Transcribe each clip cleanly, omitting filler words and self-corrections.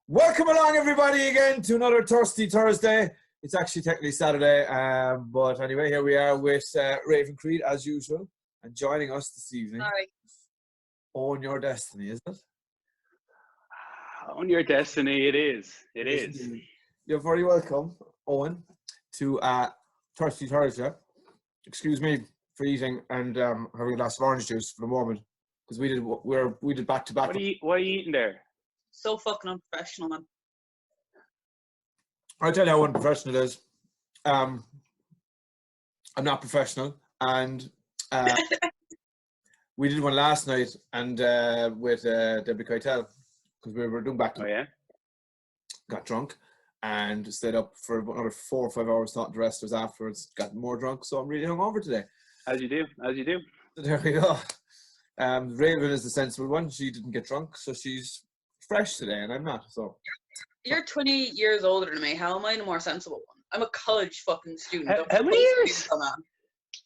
Welcome along, everybody, again to another Thirsty Thursday. It's actually technically Saturday, but anyway, here we are with Raven Creed, as usual, and joining us this evening. Sorry. Own Your Destiny, isn't it? On your destiny, it is. It is. Indeed. You're very welcome, Owen, to Thirsty Thursday. Excuse me for eating and having a glass of orange juice for the moment, because we did back to back. What are you eating there? So fucking unprofessional, man. I'll tell you how unprofessional it is. I'm not professional, and we did one last night and with Debbie Keitel, because we were doing back to Oh, yeah? got drunk and stayed up for another 4 or 5 hours talking to the rest of us afterwards, got more drunk, so I'm really hungover today. As you do. So there we go. Raven is the sensible one. She didn't get drunk, so she's fresh today, and I'm not. So You're 20 years older than me. How am I the more sensible one? I'm a college fucking student. How many years?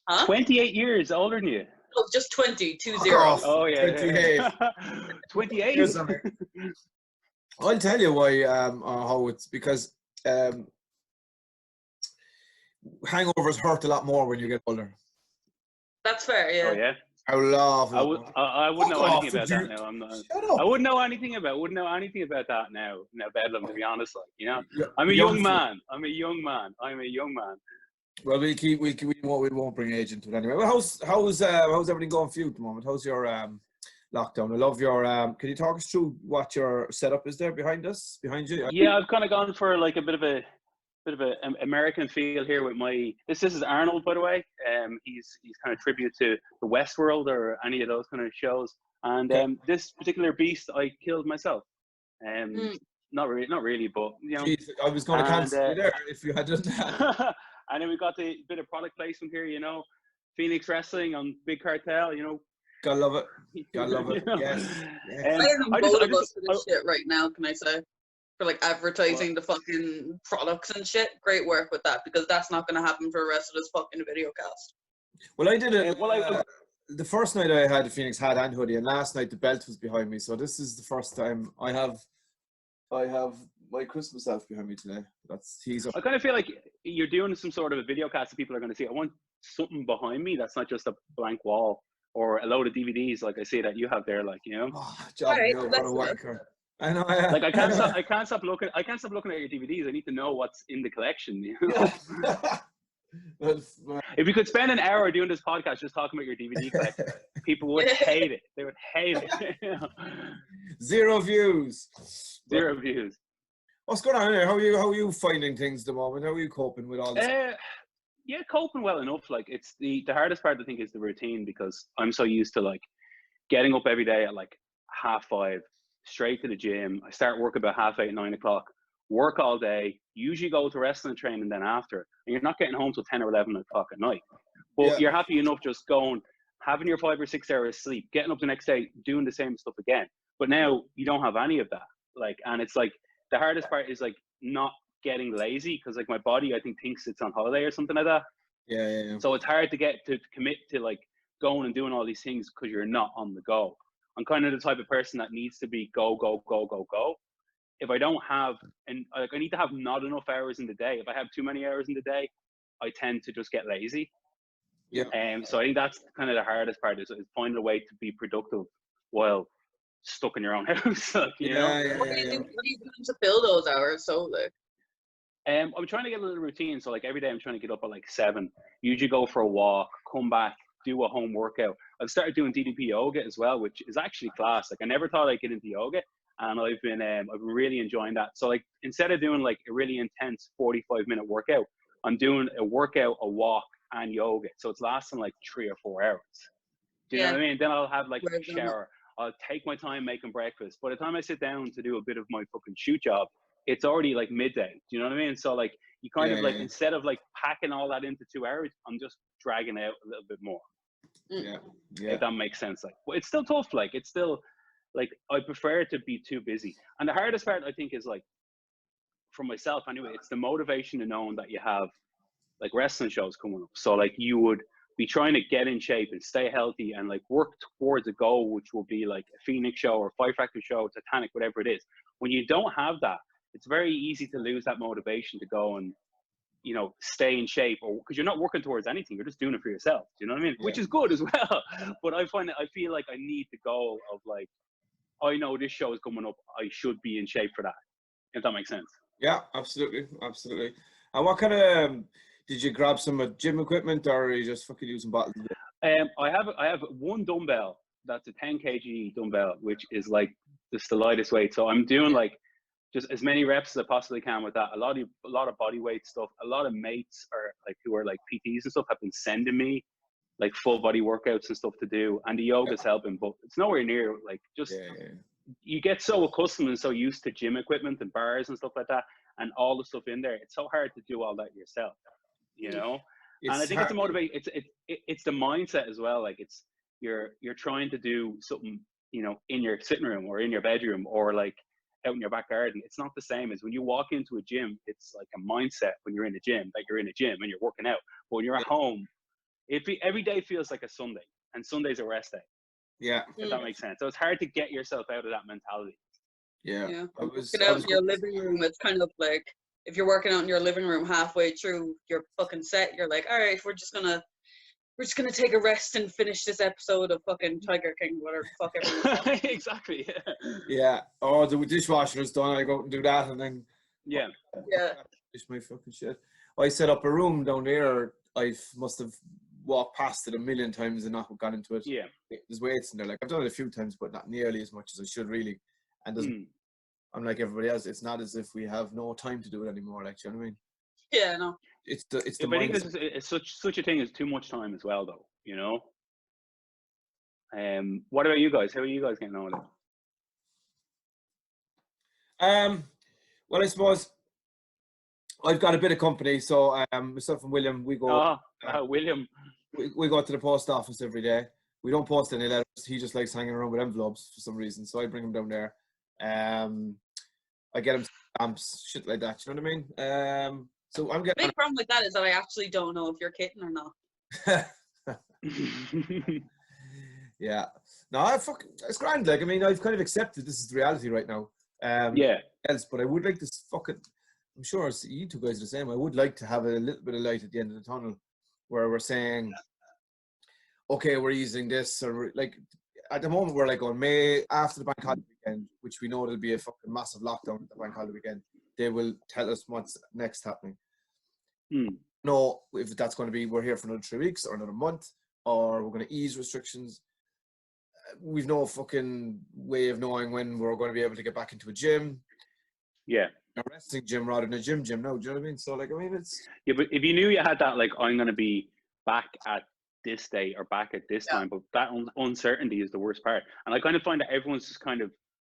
Huh? 28 years older than you. Oh, just 20, 20. Oh, yeah. 28. 28. I'll tell you why, how it's because hangovers hurt a lot more when you get older. That's fair, yeah. Oh, yeah. I love it. I wouldn't know Fuck anything off, about dude. that now. I'm not. Shut up. I wouldn't know anything about that now. Now, Bedlam, to be honest, like, you know, Yeah, I'm a young young man. I'm a young man. Well, we won't bring age into it anyway. Well, how's everything going for you at the moment? How's your lockdown? I love your. Can you talk us through what your setup is there behind you? Yeah, I've kind of gone for like a bit of an American feel here with my. This is Arnold, by the way. He's kind of tribute to the Westworld or any of those kind of shows. And this particular beast, I killed myself. Not really, but you know. Jeez, I was going to cancel you there if you hadn't. And then we got the bit of product placement here, you know, Phoenix Wrestling on Big Cartel, you know. Gotta love it. Gotta love it. You know? Yes. I don't know both of us for this shit right now, can I say? For like advertising the fucking products and shit. Great work with that, because that's not going to happen for the rest of this fucking video cast. Well, I did it. The first night I had a Phoenix hat and hoodie, and last night the belt was behind me. So this is the first time I have my Christmas elf behind me today. I kind of feel like you're doing some sort of a video cast that people are going to see. I want something behind me that's not just a blank wall or a load of DVDs like I see that you have there, like, you know. Oh, job, Right, what a wanker. I know. Like I can't stop looking at your DVDs. I need to know what's in the collection. You know? If you could spend an hour doing this podcast just talking about your DVD collection, people would hate it. They would hate it. You know? Zero views. What's going on here? How are you finding things at the moment? How are you coping with all this? Yeah, coping well enough. Like, it's the hardest part, I think, is the routine, because I'm so used to like getting up every day at like 5:30, straight to the gym. I start work about 8:30, 9 o'clock. Work all day. Usually go to wrestling training then after, and you're not getting home till 10 or 11 o'clock at night. But you're happy enough just going, having your 5 or 6 hours sleep, getting up the next day, doing the same stuff again. But now you don't have any of that. Like, and it's like the hardest part is like not getting lazy, because like my body, I think, thinks it's on holiday or something like that. Yeah. So it's hard to commit to like going and doing all these things because you're not on the go. I'm kind of the type of person that needs to be go. If I don't have, and like I need to have not enough hours in the day. If I have too many hours in the day, I tend to just get lazy. Yeah. So I think that's kind of the hardest part, is finding a way to be productive while stuck in your own house. Like, you know? What do you do to fill those hours? So like, I'm trying to get a little routine. So like every day I'm trying to get up at like 7, usually go for a walk, come back, do a home workout. I've started doing DDP yoga as well, which is actually class. Like I never thought I'd get into yoga, and I've been really enjoying that. So like instead of doing like a really intense 45-minute workout, I'm doing a workout, a walk, and yoga. So it's lasting like 3 or 4 hours. Do you know what I mean? Then I'll have like a shower. I'll take my time making breakfast. By the time I sit down to do a bit of my fucking shoot job, it's already like midday. Do you know what I mean? So like you kind of like, instead of like packing all that into 2 hours, I'm just dragging it out a little bit more. Yeah. If that makes sense. Like, but it's still tough. Like, it's still like, I prefer to be too busy. And the hardest part, I think, is like, for myself anyway, it's the motivation to knowing that you have like wrestling shows coming up. So like you would be trying to get in shape and stay healthy and like work towards a goal, which will be like a Phoenix show or Fight Factory show, Titanic, whatever it is. When you don't have that, it's very easy to lose that motivation to go and, you know, stay in shape, or because you're not working towards anything, you're just doing it for yourself. Do you know what I mean? Yeah. Which is good as well. But I feel like I need the goal of like, I know this show is coming up, I should be in shape for that. If that makes sense. Yeah, absolutely. And what kind of did you grab some gym equipment, or are you just fucking using bottles? I have one dumbbell that's a 10 kg dumbbell, which is like just the lightest weight. So I'm doing like just as many reps as I possibly can with that. A lot of body weight stuff. A lot of mates are like who are like PTs and stuff have been sending me like full body workouts and stuff to do, and the yoga's helping, but it's nowhere near like just. You get so accustomed and so used to gym equipment and bars and stuff like that, and all the stuff in there. It's so hard to do all that yourself, you know. And I think it's a motivate. It's the mindset as well. Like it's you're trying to do something, you know, in your sitting room or in your bedroom or like out in your back garden. It's not the same as when you walk into a gym. It's like a mindset when you're in a gym, that you're in a gym and you're working out. But when you're at home, every day feels like a Sunday, and Sunday's a rest day. Yeah, if that makes sense. So it's hard to get yourself out of that mentality. Yeah. Working out in your living room, it's kind of like if you're working out in your living room halfway through your fucking set, you're like, all right, we're just gonna take a rest and finish this episode of fucking Tiger King, whatever the fuck. Exactly. Yeah. Oh, the dishwasher is done. I go out and do that, and then finish my fucking shit. I set up a room down there. I must have walked past it a million times and not got into it. Yeah. There's weights in there. Like I've done it a few times, but not nearly as much as I should really. And I'm like everybody else. It's not as if we have no time to do it anymore. Like, you know what I mean? Yeah, no. It's the. But I think it's such a thing as too much time as well, though. You know. What about you guys? How are you guys getting on with it? Well, I suppose I've got a bit of company. So myself and William, we go. William. We go to the post office every day. We don't post any letters. He just likes hanging around with envelopes for some reason. So I bring him down there. I get him stamps, shit like that. You know what I mean? So I'm getting. Big problem with that is that I actually don't know if you're kidding or not. Yeah. No, it's grand. Like, I mean, I've kind of accepted this is the reality right now. But I would like to I'm sure you two guys are the same. I would like to have a little bit of light at the end of the tunnel where we're saying, okay, we're using this, or like at the moment we're like on May after the bank holiday weekend, which we know there'll be a fucking massive lockdown at the bank holiday weekend. They will tell us what's next happening. No, if that's going to be we're here for another 3 weeks or another month, or we're going to ease restrictions. We've no fucking way of knowing when we're going to be able to get back into a gym. Yeah. A wrestling gym rather than a gym now. Do you know what I mean? So like, I mean, it's. Yeah, but if you knew you had that, like, I'm going to be back at this date or back at this time, but that uncertainty is the worst part. And I kind of find that everyone's just kind of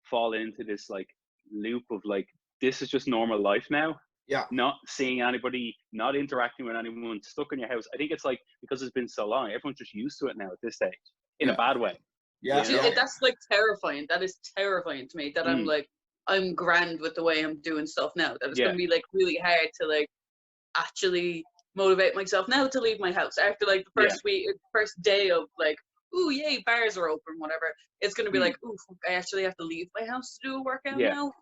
fall into this like loop of like, this is just normal life now. Yeah. Not seeing anybody, not interacting with anyone, stuck in your house. I think it's like, because it's been so long, everyone's just used to it now at this stage, in a bad way. Yeah. You know? That's like terrifying. That is terrifying to me that I'm like, I'm grand with the way I'm doing stuff now. That it's going to be like really hard to like actually motivate myself now to leave my house after like the first week, first day of like, ooh, yay, bars are open, whatever. It's going to be like, ooh, I actually have to leave my house to do a workout now.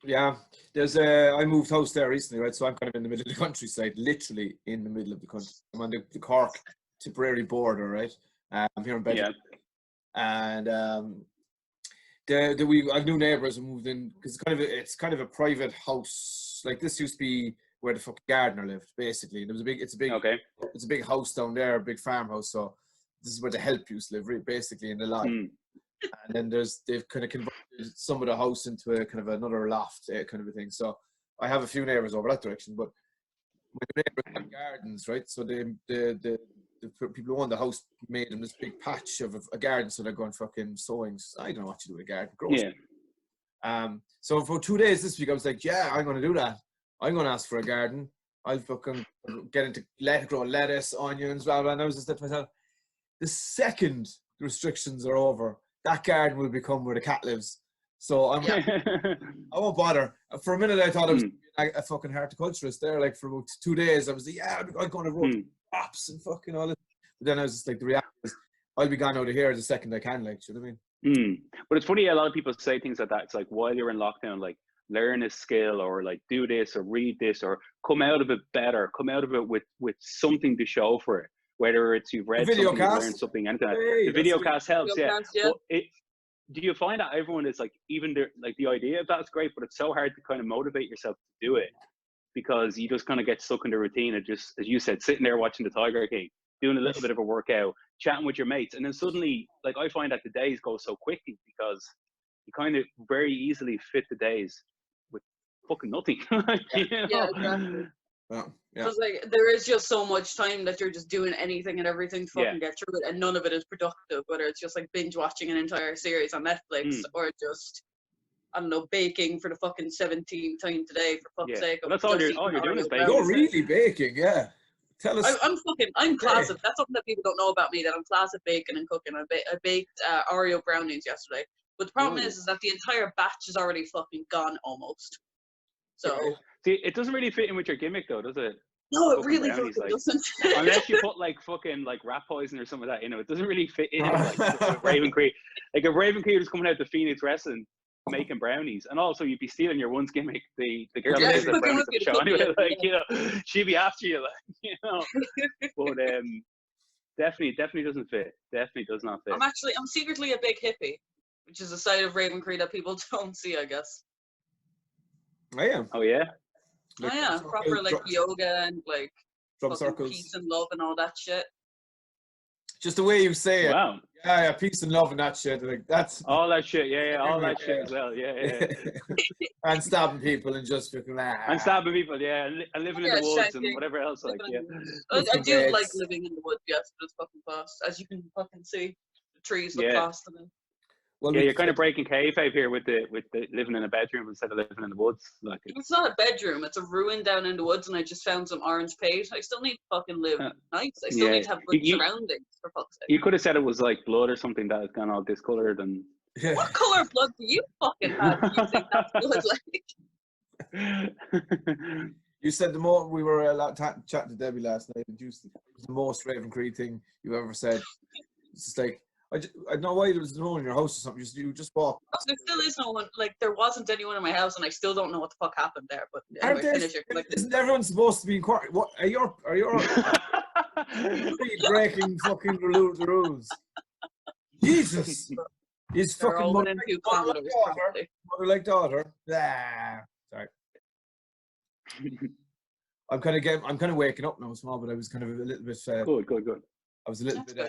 Yeah, I moved house there recently, right? So I'm kind of in the middle of the countryside, literally in the middle of the country. I'm on the Cork Tipperary border, right? I'm here in Bedlam. And we have new neighbours who moved in because it's kind of a private house. Like this used to be where the fucking gardener lived, basically. There was it's a big house down there, a big farmhouse. So this is where the help used to live, basically in the lot. And then they've kind of converted some of the house into a kind of another loft kind of a thing. So I have a few neighbours over that direction, but my neighbours have gardens, right? So the people who own the house made them this big patch of a garden, so they're going fucking sowing. I don't know what to do with a garden. Gross. So for 2 days this week, I was like, yeah, I'm going to do that. I'm going to ask for a garden. I'll fucking get into grow lettuce, onions, blah, blah. And I was just saying to myself, the second the restrictions are over, that garden will become where the cat lives. So I won't bother. For a minute, I thought I was a fucking horticulturist there. Like for about 2 days, I was like, I'm going to run. props and fucking all this. But then I was just like, the reality is, I'll be gone out of here the second I can, like, you know what I mean? But it's funny, a lot of people say things like that. It's like, while you're in lockdown, like, learn a skill, or like do this or read this, or come out of it better, come out of it with something to show for it. Whether it's you've read something, you've learned something, anything. Hey, the video cast helps, Video yeah. cast, yeah. But do you find that everyone is like, even the idea of that's great, but it's so hard to kind of motivate yourself to do it, because you just kind of get stuck in the routine of just, as you said, sitting there watching the Tiger King, doing a little bit of a workout, chatting with your mates, and then suddenly, like, I find that the days go so quickly because you kind of very easily fit the days with fucking nothing. You know? Yeah, exactly. Yeah. Because like there is just so much time that you're just doing anything and everything to fucking get through it, and none of it is productive. Whether it's just like binge watching an entire series on Netflix, or just, I don't know, baking for the fucking 17th time today, for fuck's sake. Well, that's all you're doing is baking. You're really baking, yeah. Tell us. I'm closet. That's something that people don't know about me, that I'm closet baking and cooking. I baked Oreo brownies yesterday. But the problem is that the entire batch is already fucking gone almost. So see, it doesn't really fit in with your gimmick though, does it? No, it really fucking doesn't. Unless you put like fucking like rat poison or something like that, you know, it doesn't really fit in with Raven Creed. Like if Raven Creed was coming out to Phoenix Wrestling making brownies, and also you'd be stealing your one's gimmick, the girl that does the brownies at the show anyway, like, you know, she'd be after you, like, you know. But definitely doesn't fit. Definitely does not fit. I'm secretly a big hippie, which is a side of Raven Creed that people don't see, I guess. I am. Oh yeah. Like, oh yeah, proper like yoga and like drum circles, peace and love and all that shit. Just the way you say it. Wow. Yeah, peace and love and that shit. Like that's all that shit. Yeah, all that shit as well. Yeah. And stabbing people and just fucking and stabbing people, yeah, and living in the woods and whatever else. Like, yeah. I do like living in the woods. Yes, but it's fucking fast, as you can fucking see. The trees look fast to them. Well, yeah, you're kind of breaking kayfabe here with the living in a bedroom instead of living in the woods. Like it's not a bedroom; it's a ruin down in the woods, and I just found some orange paint. I still need to fucking live nice. I still need to have good surroundings, for fuck's sake. You could have said it was like blood or something that has gone all discolored and. What color blood do you fucking have? Do you think that's good? Like. You said the more we were chatting to Debbie last night, it was the most Raven Creed thing you've ever said. It's just like. I don't know why there was no one in your house or something. You just walk. There still is no one. Like there wasn't anyone in my house, and I still don't know what the fuck happened there. But anyway, isn't everyone supposed to be in quarantine? What are you breaking fucking the rules? Jesus, he's fucking mother like daughter. Ah, sorry. I'm kind of waking up now, small, but I was kind of a little bit. Good. I was a little bit.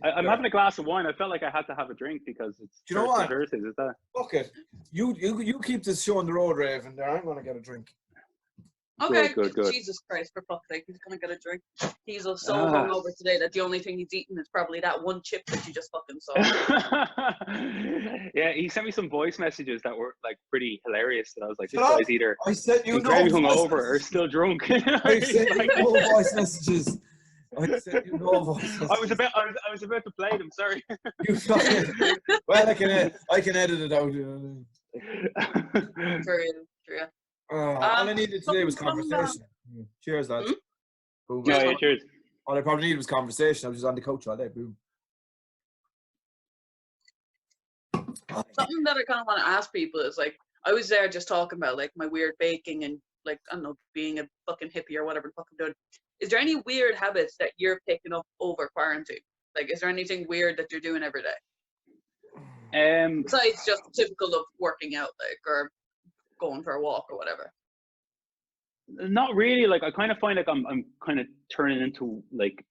I'm having a glass of wine. I felt like I had to have a drink because it's. Do you know what? Thursdays, is that? Fuck it. You keep this show on the road, Raven. There, I'm gonna get a drink. Okay. Good. Jesus Christ, for fuck's sake, he's gonna get a drink. He's so hungover today that the only thing he's eaten is probably that one chip that you just fucking saw. Yeah, he sent me some voice messages that were like pretty hilarious. And I was like, this guy's either incredibly hungover or still drunk. I sent you no voice messages. I sent you no voice messages. I was about to play them. Sorry. You fucking. Well, I can edit it out. You know. True. All I needed today was conversation. Cheers, lads. Boom. Yeah, cheers. All I probably needed was conversation. I was just on the couch all day. Boom. Something that I kind of want to ask people is like, I was there just talking about like my weird baking and like, I don't know, being a fucking hippie or whatever the fuck I'm doing. Is there any weird habits that you're picking up over quarantine? Like, is there anything weird that you're doing every day? Besides just typical of working out, like, or going for a walk or whatever. Not really. Like I kind of find like I'm kind of turning into like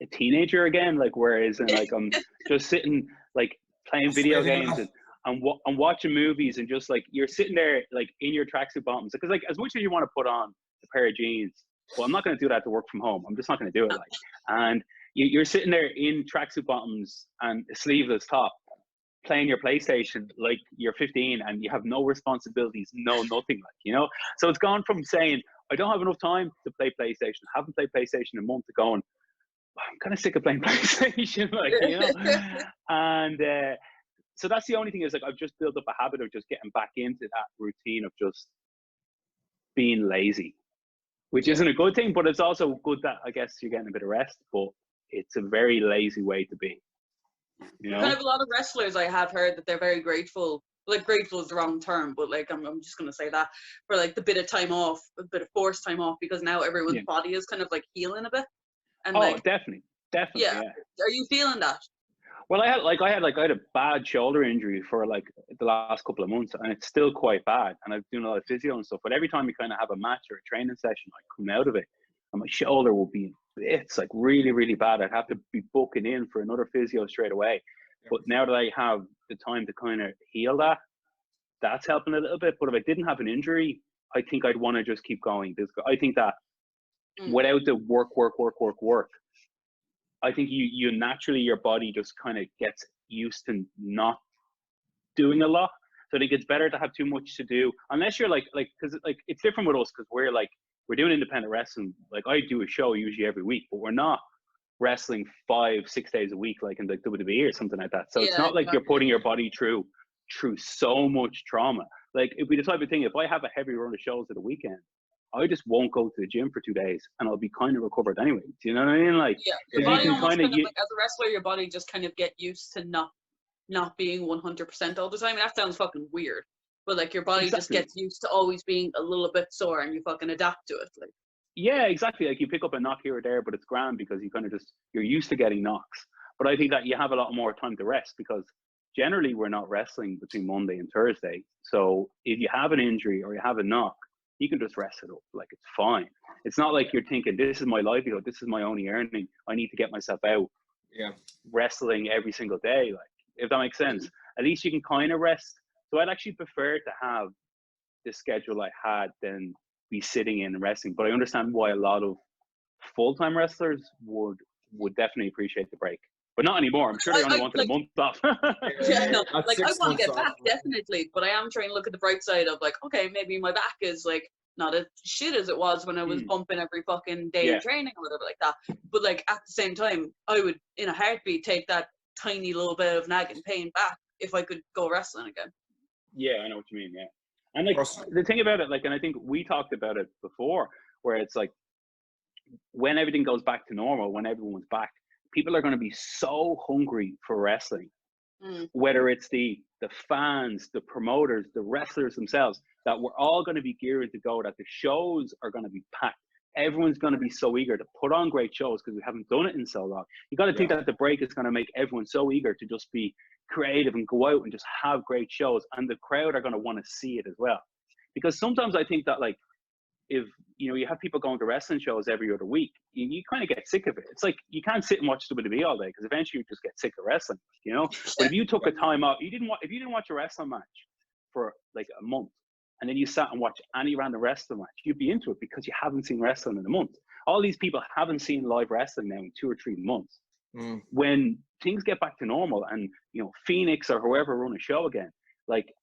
a teenager again. Like whereas and like I'm just sitting like playing video games and watching movies and just like you're sitting there like in your tracksuit bottoms because like as much as you want to put on a pair of jeans, well I'm not going to do that to work from home. I'm just not going to do it. Like and you're sitting there in tracksuit bottoms and a sleeveless top, playing your PlayStation like you're 15 and you have no responsibilities, no nothing, like, you know. So it's gone from saying I don't have enough time to play PlayStation, haven't played PlayStation in a month, to going I'm kind of sick of playing PlayStation, like, you know. And so that's the only thing is like I've just built up a habit of just getting back into that routine of just being lazy. which isn't a good thing, but it's also good that I guess you're getting a bit of rest, but it's a very lazy way to be. You know? Kind of a lot of wrestlers I have heard that they're very grateful. Like grateful is the wrong term, but like I'm just gonna say that for like the bit of time off, a bit of forced time off, because now everyone's body is kind of like healing a bit. And definitely. Yeah. Are you feeling that? Well, I had a bad shoulder injury for like the last couple of months, and it's still quite bad. And I've doing a lot of physio and stuff. But every time we kind of have a match or a training session, I come out of it, and my shoulder will be it's like really, really bad. I'd have to be booking in for another physio straight away. But now that I have the time to kind of heal that, that's helping a little bit. But if I didn't have an injury, I think I'd want to just keep going. I think that without the work, I think you naturally, your body just kind of gets used to not doing a lot. So I think it's better to have too much to do, unless you're because it's different with us, because we're doing independent wrestling. Like I do a show usually every week, but we're not wrestling 5-6 days a week like in the WWE or something like that. So it's not like you're putting your body through so much trauma. Like it'd be the type of thing, if I have a heavy run of shows at the weekend, I just won't go to the gym for 2 days and I'll be kind of recovered anyway. Do you know what I mean? Like, your body almost kind of like, as a wrestler, your body just kind of get used to not being 100% all the time. And that sounds fucking weird, but like your body just gets used to always being a little bit sore, and you fucking adapt to it. Like, yeah, exactly. Like you pick up a knock here or there, but it's grand because you kind of you're used to getting knocks. But I think that you have a lot more time to rest, because generally we're not wrestling between Monday and Thursday. So if you have an injury or you have a knock, you can just rest it up. Like, it's fine. It's not like you're thinking, this is my livelihood, this is my only earning, I need to get myself out wrestling every single day. Like, if that makes sense, at least you can kind of rest. So I'd actually prefer to have the schedule I had than be sitting in and resting. But I understand why a lot of full-time wrestlers would definitely appreciate the break. But not anymore. I'm sure they only wanted a month off. No, like I want to get back, definitely, but I am trying to look at the bright side of like, okay, maybe my back is like not as shit as it was when I was bumping every fucking day in training or whatever like that. But like at the same time, I would in a heartbeat take that tiny little bit of nagging pain back if I could go wrestling again. Yeah, I know what you mean. Yeah, and like the thing about it, like, and I think we talked about it before, where it's like when everything goes back to normal, when everyone's back, people are going to be so hungry for wrestling, whether it's the fans, the promoters, the wrestlers themselves, that we're all going to be geared to go, that the shows are going to be packed. Everyone's going to be so eager to put on great shows because we haven't done it in so long. You got to think that the break is going to make everyone so eager to just be creative and go out and just have great shows, and the crowd are going to want to see it as well. Because sometimes I think that, like, if you have people going to wrestling shows every other week, you kind of get sick of it. It's like you can't sit and watch WWE all day, because eventually you just get sick of wrestling, But if you took a time out, if you didn't watch a wrestling match for like a month, and then you sat and watched any random wrestling match, you'd be into it because you haven't seen wrestling in a month. All these people haven't seen live wrestling now in 2 or 3 months. When things get back to normal, and Phoenix or whoever run a show again, like,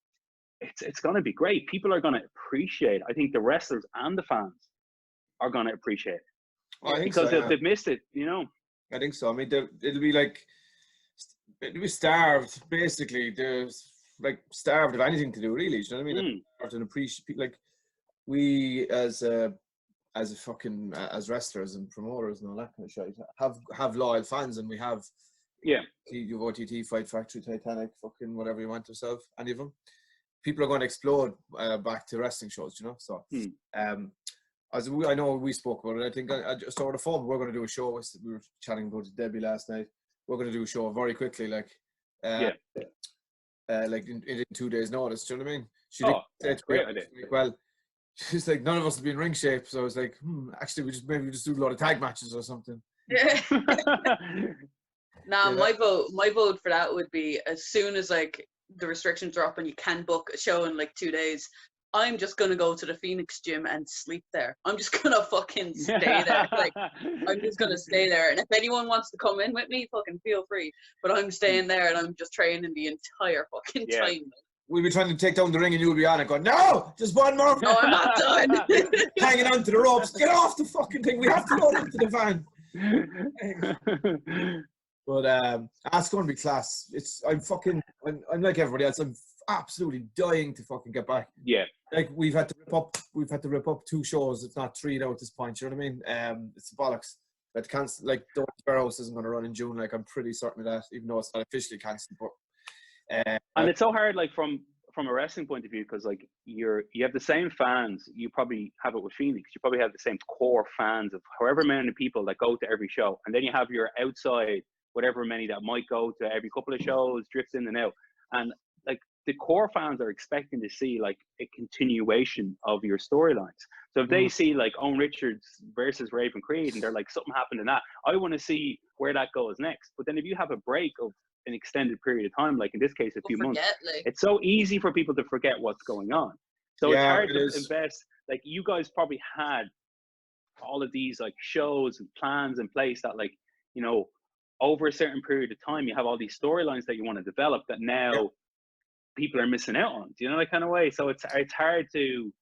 it's going to be great. People are going to appreciate it. I think the wrestlers and the fans are going to appreciate it. I think because so, they've missed it, I think so. I mean, it'll be starved, basically. There's like starved of anything to do, really. You know what I mean? And appreciate, like, we as wrestlers and promoters and all that kind of shit have loyal fans, and we have OTT, Fight Factory, Titanic, fucking whatever you want yourself, any of them. People are going to explode back to wrestling shows, So, as I know we spoke about it, I think I just over the phone, we're going to do a show. We were chatting about Debbie last night. We're going to do a show very quickly, like in 2 days' notice. Do you know what I mean? She it's great idea. Well, she's like, none of us will be in ring shape, so I was like, actually, we just do a lot of tag matches or something. My vote for that would be, as soon as like the restrictions drop and you can book a show in like 2 days, I'm just gonna go to the Phoenix gym and sleep there. I'm just gonna fucking stay there. Like, I'm just gonna stay there. And if anyone wants to come in with me, fucking feel free. But I'm staying there, and I'm just training the entire fucking time. We'll be trying to take down the ring, and you'll be on it going, no, just one more. No, I'm not done. Hanging onto the ropes. Get off the fucking thing. We have to load into the van. But that's going to be class. I'm like everybody else. absolutely dying to fucking get back. Yeah. Like we've had to rip up 2 shows, if not 3 now at this point. You know what I mean? It's bollocks. But cancel, like the Warehouse isn't going to run in June. Like I'm pretty certain of that, even though it's not officially cancelled. But and it's so hard, like from a wrestling point of view, because like you have the same fans. You probably have it with Phoenix. You probably have the same core fans of however many people that go to every show, and then you have your outside, whatever many that might go to every couple of shows, drift in and out, and like the core fans are expecting to see like a continuation of your storylines. So if they see like Owen Richards versus Raven Creed and they're like something happened in that, I want to see where that goes next. But then if you have a break of an extended period of time, like in this case a few months, it's so easy for people to forget what's going on. So it's hard to invest. Like you guys probably had all of these like shows and plans in place that like, you know, over a certain period of time you have all these storylines that you want to develop that now people are missing out on. Do you know that kind of way? So it's hard to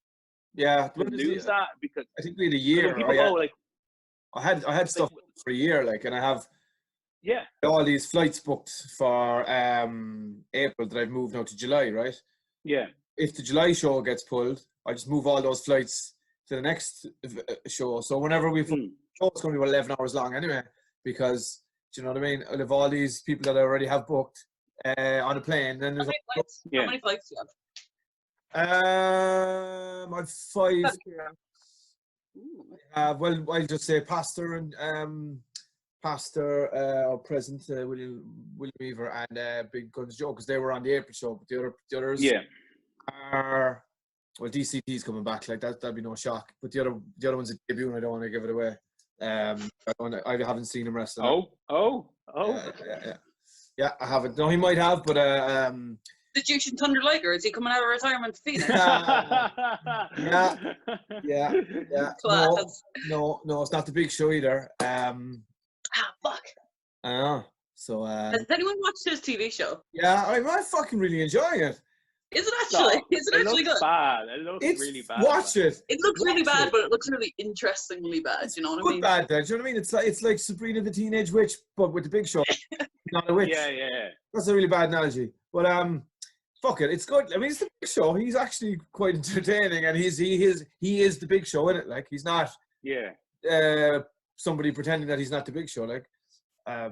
lose that, because I think we had a year. People go like, I had stuff for a year, like, and I have all these flights booked for April that I've moved now to July, right? Yeah. If the July show gets pulled, I just move all those flights to the next show. So whenever we show, it's going to be about 11 hours long anyway, because do you know what I mean? I have all these people that I already have booked on a plane. Then there's how many flights do you have? I've 5. Well, I'll just say Pastor and or Present, William Weaver and Big Guns Joe, because they were on the April show. But the others are, well, DCT's coming back. Like that'd be no shock. But the other one's a debut, and I don't want to give it away. I haven't seen him wrestle. Yeah, I haven't. No, he might have, but the Jushin Thunder Liger, is he coming out of retirement to Phoenix? yeah. No, it's not the Big Show either. Fuck. I know. So has anyone watched his TV show? Yeah, I'm fucking really enjoying it. Is it actually? Is it actually good? Bad. It looks really bad. Watch it. It looks really bad, but it looks really interestingly bad. You know what I mean? Bad, do you know what I mean? It's like Sabrina the Teenage Witch, but with the Big Show. Not a witch. Yeah. That's a really bad analogy. But fuck it, it's good. I mean, it's the Big Show. He's actually quite entertaining, and he is the Big Show in it. Like he's not somebody pretending that he's not the Big Show. Like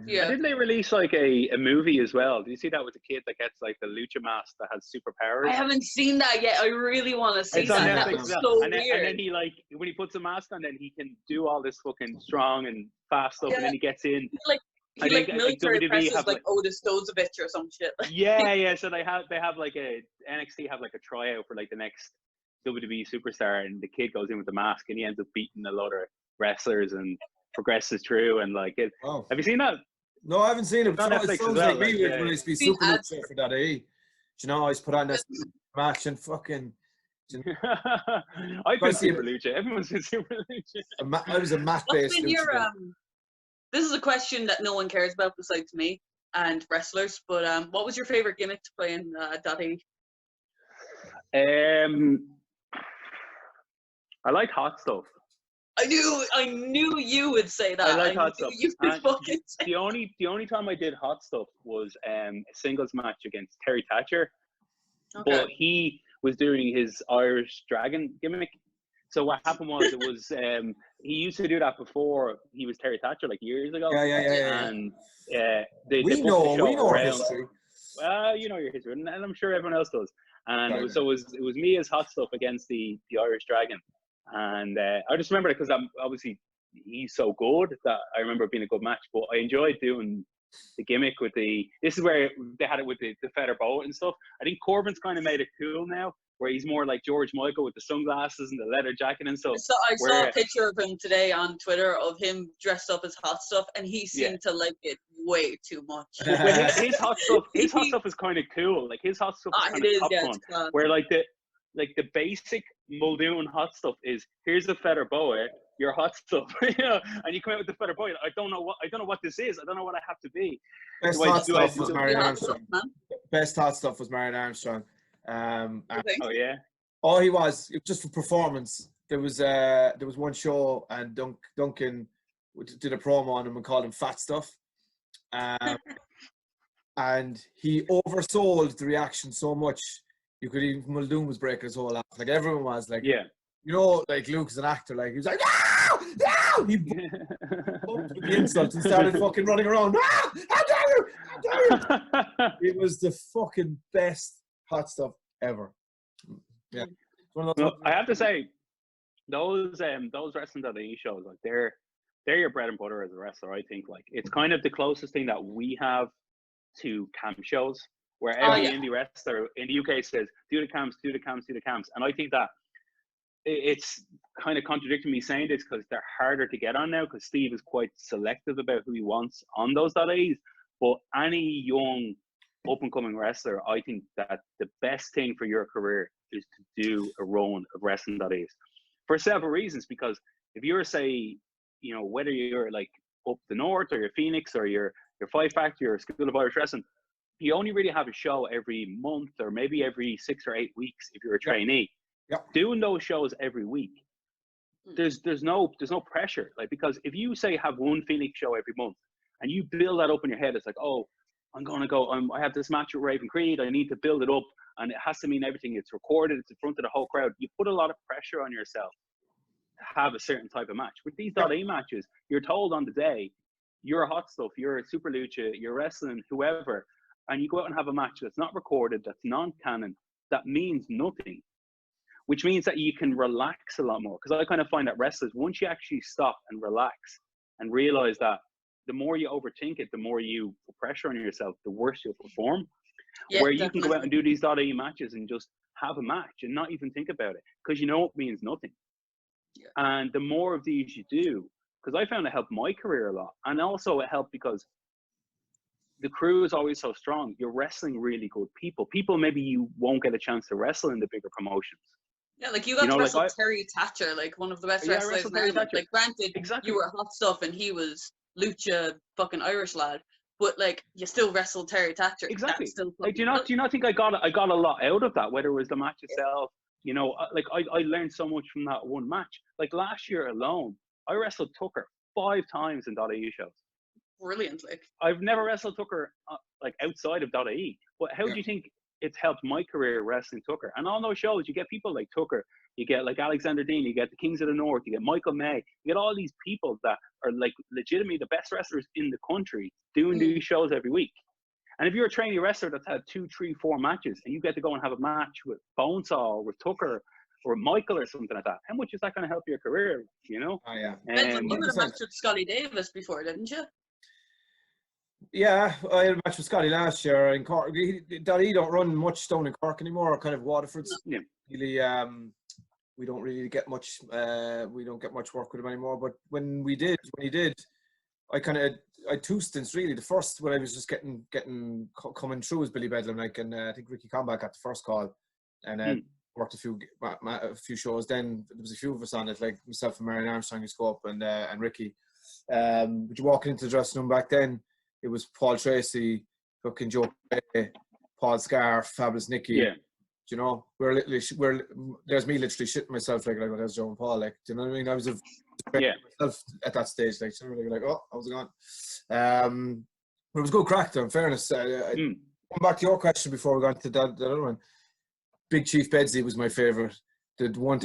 didn't they release like a movie as well? Do you see that with the kid that gets like the lucha mask that has superpowers? I haven't seen that yet. I really want to see it's that. That looks so weird. And then he like when he puts a mask on, then he can do all this fucking strong and fast stuff, and then he gets in. He military presses like Otis Dozovich or some shit. Yeah. So they have like a NXT have like a tryout for like the next WWE superstar, and the kid goes in with the mask, and he ends up beating a lot of wrestlers and progresses through, and like it. Oh. Have you seen that? No, I haven't seen it. It sounds like me when I used to be super lucha for that. Do you know, I used to put on this match and fucking. I've been super lucha. Everyone's been super lucha. I was a mat-based lucha. This is a question that no one cares about besides me and wrestlers, but what was your favorite gimmick to play in .E? I like hot stuff. I knew you would say that. I like hot stuff. The only time I did hot stuff was a singles match against Terry Thatcher, but he was doing his Irish Dragon gimmick. So what happened was he used to do that before he was Terry Thatcher, like years ago. Yeah. And we know our history. Well, you know your history, and I'm sure everyone else does. And it was me as hot stuff against the Irish Dragon, and I just remember it because obviously he's so good that I remember it being a good match. But I enjoyed doing the gimmick with this is where they had it with the feather boa and stuff. I think Corbin's kind of made it cool now, where he's more like George Michael with the sunglasses and the leather jacket and stuff. So I saw a picture of him today on Twitter of him dressed up as hot stuff, and he seemed to like it way too much. his hot stuff is kind of cool. Like his hot stuff is kind of popcorn. Where like the basic Muldoon hot stuff is here's the feather boa, your hot stuff, and you come out with the feather boa. I don't know what this is. I don't know what I have to be. Best hot stuff was Marion Armstrong. Best hot stuff was Marion Armstrong. He was just for performance. There was one show, and Duncan did a promo on him and called him Fat Stuff, and he oversold the reaction so much you could even Muldoon was breaking his whole ass. Like everyone was like, Yeah. you know, like Luke is an actor. Like he was like, no, no. He bumped with the insults and started fucking running around. No, how dare you? How dare you? It was the fucking best hot stuff ever. Yeah. Well, I have to say, those wrestling.ie shows, like they're your bread and butter as a wrestler. I think like it's kind of the closest thing that we have to camp shows, where every indie wrestler in the UK says, do the camps, do the camps, do the camps. And I think that it's kind of contradicting me saying this because they're harder to get on now because Steve is quite selective about who he wants on those .ies. But any young up-and-coming wrestler, I think that the best thing for your career is to do a run of wrestling.es for several reasons. Because if you're, say, you know, whether you're like up the north or you're Phoenix or you're Five Factory or School of Irish Wrestling, you only really have a show every month or maybe every 6 or 8 weeks if you're a trainee. Yep. Doing those shows every week, there's no pressure. Like, because if you say have one Phoenix show every month and you build that up in your head, it's like, oh, I'm gonna go. I have this match with Raven Creed. I need to build it up, and it has to mean everything. It's recorded. It's in front of the whole crowd. You put a lot of pressure on yourself to have a certain type of match. With these .e matches, you're told on the day, you're hot stuff. You're a super lucha. You're wrestling whoever, and you go out and have a match that's not recorded, that's non-canon, that means nothing. Which means that you can relax a lot more. Because I kind of find that wrestlers, once you actually stop and relax and realize that the more you overthink it, the more you put pressure on yourself, the worse you'll perform. Yeah, where you definitely. can go out and do these .e matches and just have a match and not even think about it. Because you know it means nothing. Yeah. And the more of these you do, because I found it helped my career a lot. And also it helped because the crew is always so strong. You're wrestling really good people. People maybe you won't get a chance to wrestle in the bigger promotions. Yeah, like you got to wrestle Terry Thatcher, like one of the best wrestlers in Ireland. Like, granted, you were hot stuff and he was lucha fucking Irish lad, but like you still wrestled Terry Thatcher. Exactly. Still like, do you not think I got a lot out of that? Whether it was the match itself, you know, like I learned so much from that one match. Like last year alone, I wrestled Tucker 5 times in .ie shows. Brilliant. Like I've never wrestled Tucker like outside of .ie. But how do you think it's helped my career wrestling Tucker? And on those shows, you get people like Tucker, you get like Alexander Dean, you get the Kings of the North, you get Michael May, you get all these people that are like legitimately the best wrestlers in the country doing these shows every week. And if you're a trainee wrestler that's had 2, 3, 4 matches and you get to go and have a match with Bonesaw or with Tucker or Michael or something like that, how much is that going to help your career, you know? Oh, yeah. You had a match with Scotty Davis before, didn't you? Yeah, I had a match with Scotty last year in Cork. He don't run much down in Cork anymore, kind of Waterford's. Yeah. Really, we don't really get much. We don't get much work with him anymore. But when he did, I had 2 stints really. The first when I was just coming through was Billy Bedlam, like, and I think Ricky Combat got the first call, and worked a few shows. Then there was a few of us on it, like myself and Marion Armstrong used to go up, and Ricky. But you walking into the dressing room back then, it was Paul Tracy, fucking Joe, Paul Scarf, Fabulous Nicky. Yeah. You know, there's me literally shitting myself like there's Joe and Paul, like, do you know what I mean? I was myself at that stage, like, so really like, oh, how's it going? But it was good crack though, in fairness. Come back to your question before we got to that other one. Big Chief Bedsy was my favourite. The one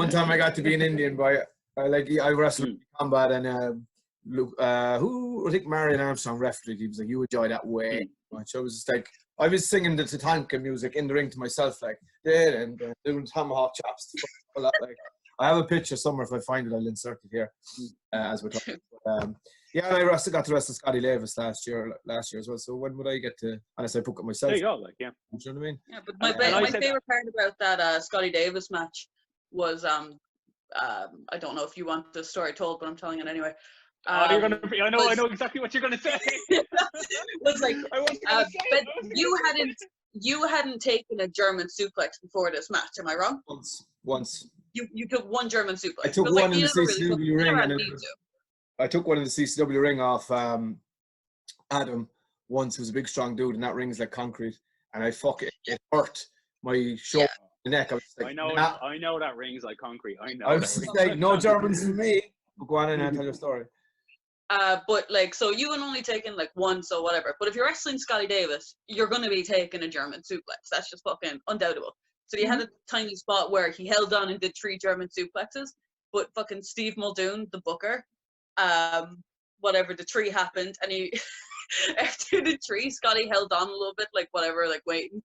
time I got to be an Indian boy, I wrestled in combat, and Luke, I think Marion Armstrong refereed. He was like, you enjoy that way much. I was just like, I was singing the Tatanka music in the ring to myself, like, and doing tomahawk chops. Like, I have a picture somewhere. If I find it, I'll insert it here as we're talking. Yeah, I got to wrestle Scotty Davis last year as well. So when would I get to, unless I book it myself? There you go, like, yeah. Do you know what I mean? Yeah, but my favorite part about that Scotty Davis match was I don't know if you want the story told, but I'm telling it anyway. I know exactly what you're gonna say. Was like, but you hadn't taken a German suplex before this match, am I wrong? Once. You took one German suplex. I took one in the CCW ring, I took one in the CCW ring off Adam once. He was a big strong dude, and that ring's like concrete, and it hurt my shoulder, the neck. I was like, I know that ring's like concrete. I know. I was like, no Germans for me. But go on in and tell your story. But like, so you can only take in like one, so whatever. But if you're wrestling Scotty Davis, you're gonna be taking a German suplex. That's just fucking undoubtable. So he had a tiny spot where he held on and did 3 German suplexes, but fucking Steve Muldoon, the booker, whatever, the 3 happened, and he after the 3, Scotty held on a little bit, like whatever, like waiting,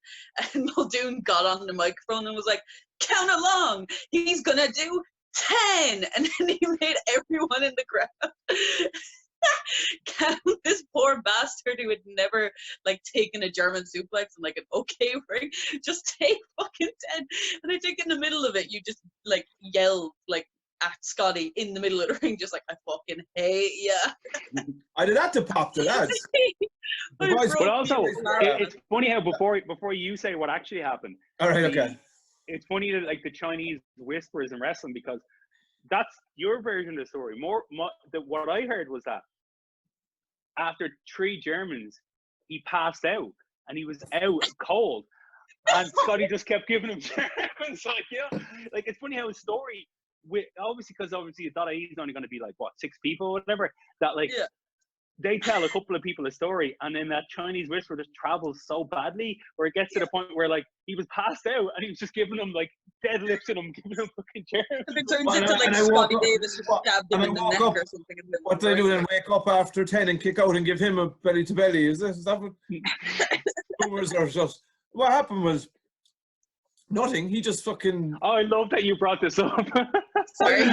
and Muldoon got on the microphone and was like, "Count along. He's gonna do 10," and then he made everyone in the crowd count. This poor bastard who had never like taken a German suplex in like an okay ring, just take fucking 10. And I think in the middle of it, you just like yell like at Scotty in the middle of the ring, just like, "I fucking hate ya." I did that to pop the lads. But also, it's funny how before you say what actually happened. All right, okay. It's funny that like the Chinese whispers in wrestling, because that's your version of the story. What I heard was that after 3 Germans, he passed out and he was out cold, and Scotty just kept giving him Germans. Like, like it's funny how his story, obviously he thought he's only going to be like what 6 people or whatever. That like. Yeah. They tell a couple of people a story, and then that Chinese whisper just travels so badly where it gets to the point where like he was passed out and he was just giving them like deadlifting him, giving him fucking German. It turns into like Scotty Davis just stabbed him in the neck or something. What do I do then? Wake up after 10 and kick out and give him a belly to belly? Is that what rumors are just? What happened was nothing. He just fucking. Oh, I love that you brought this up. Sorry.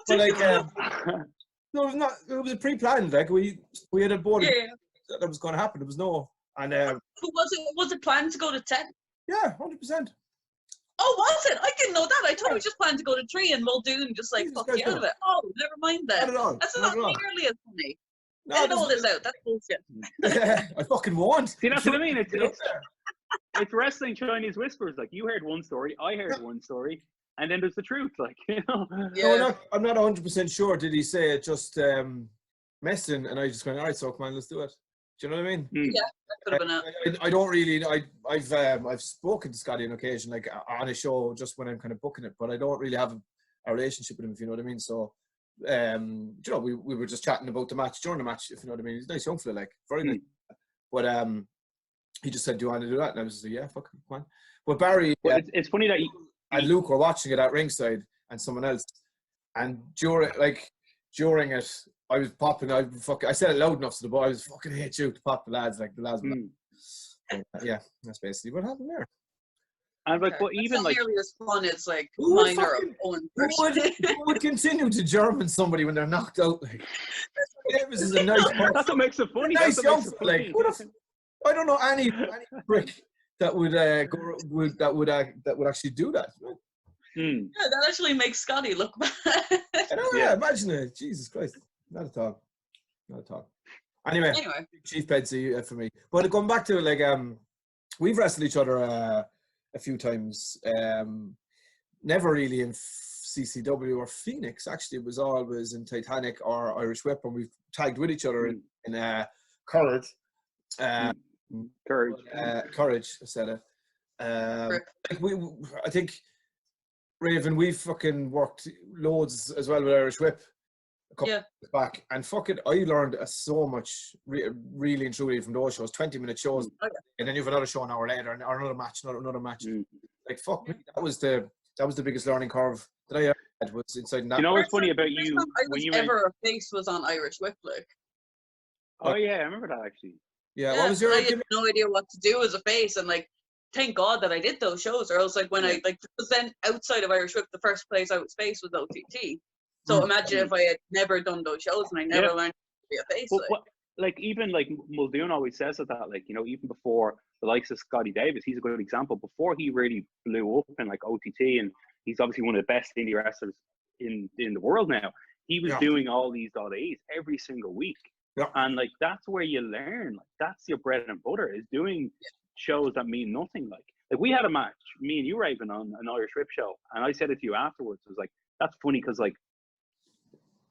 But like. No, it was not. It was pre-planned. Like we had a board that was going to happen. There was no. And was it planned to go to 10? Yeah, 100%. Oh, was it? I didn't know that. I thought it was just planned to go to 3, and Muldoon just like fucked you out of it. Oh, never mind that. Not at all. That's not nearly as funny. No, I know this out. That's bullshit. I fucking won't. See, that's what I mean. It's wrestling Chinese whispers. Like you heard one story, I heard one story. And then there's the truth, like, you know. Yeah. No, I'm not 100% sure. Did he say it just messing? And I just went, all right, so come on, let's do it. Do you know what I mean? Yeah, that could have been it. I don't really. I've spoken to Scotty on occasion, like on a show, just when I'm kind of booking it, but I don't really have a relationship with him, if you know what I mean. So, you know, we were just chatting about the match during the match, if you know what I mean. He's a nice young fella, like very nice. But he just said, "Do you want to do that?" And I was just like, "Yeah, fuck, come on." But Barry, it's funny that and Luke were watching it at ringside, and someone else. And during it, I was popping. I said it loud enough to the boy. I was fucking hate you to pop the lads, like the lads. Yeah, that's basically what happened there. And like, but even like, nearly as fun as like minor Owen. Who would continue to German somebody when they're knocked out? Like, Davis is a nice. That's what makes it funny. Nice young, like I don't know any prick that would actually do that. Yeah, that actually makes Scotty look bad. I know, yeah, imagine it. Jesus Christ. Not at all. Anyway. Chief Betsy for me. But going back to like we've wrestled each other a few times. Never really in CCW or Phoenix. Actually, it was always in Titanic or Irish Whip, and we've tagged with each other in Courage. Courage, I said it. I think Raven, we've fucking worked loads as well with Irish Whip a couple years back, and fucking I learned so much really and truly from those shows, 20-minute shows, and then you have another show an hour later, or another match. Like fuck me, that was the biggest learning curve that I had, was inside that. You know what's funny about you? When you ever a face was on Irish Whip, like. Oh yeah, I remember that actually. Yeah, what was your? I had no idea what to do as a face, and like, thank God that I did those shows, or else like when I like, because then outside of Irish Whip, the first place I was face was OTT. So imagine if I had never done those shows and I never learned to be a face. But like even like Muldoon always says that, like, you know, even before the likes of Scotty Davis, he's a good example. Before he really blew up in like OTT, and he's obviously one of the best indie wrestlers in the world now. He was doing all these .A's every single week. Yeah. And like that's where you learn. Like that's your bread and butter, is doing shows that mean nothing. Like we had a match, me and you, Raven, on an Irish Whip show, and I said it to you afterwards. I was like, that's funny because like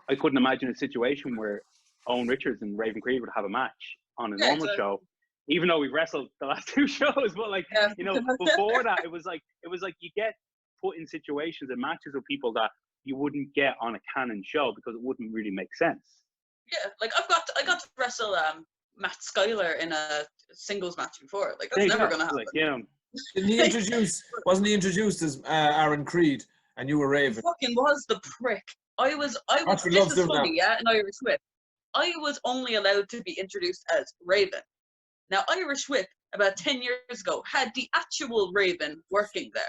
I couldn't imagine a situation where Owen Richards and Raven Creed would have a match on a normal show, even though we wrestled the last 2 shows. But like you know, before that, it was like you get put in situations and matches with people that you wouldn't get on a canon show because it wouldn't really make sense. Yeah, like I got to wrestle Matt Skyler in a singles match before. Like that's never gonna happen. Like, yeah. Didn't he introduce? Wasn't he introduced as Aaron Creed, and you were Raven? He fucking was the prick. I was. Patrick This loves is doing funny, yeah. In Irish Whip, I was only allowed to be introduced as Raven. Now, Irish Whip about 10 years ago had the actual Raven working there.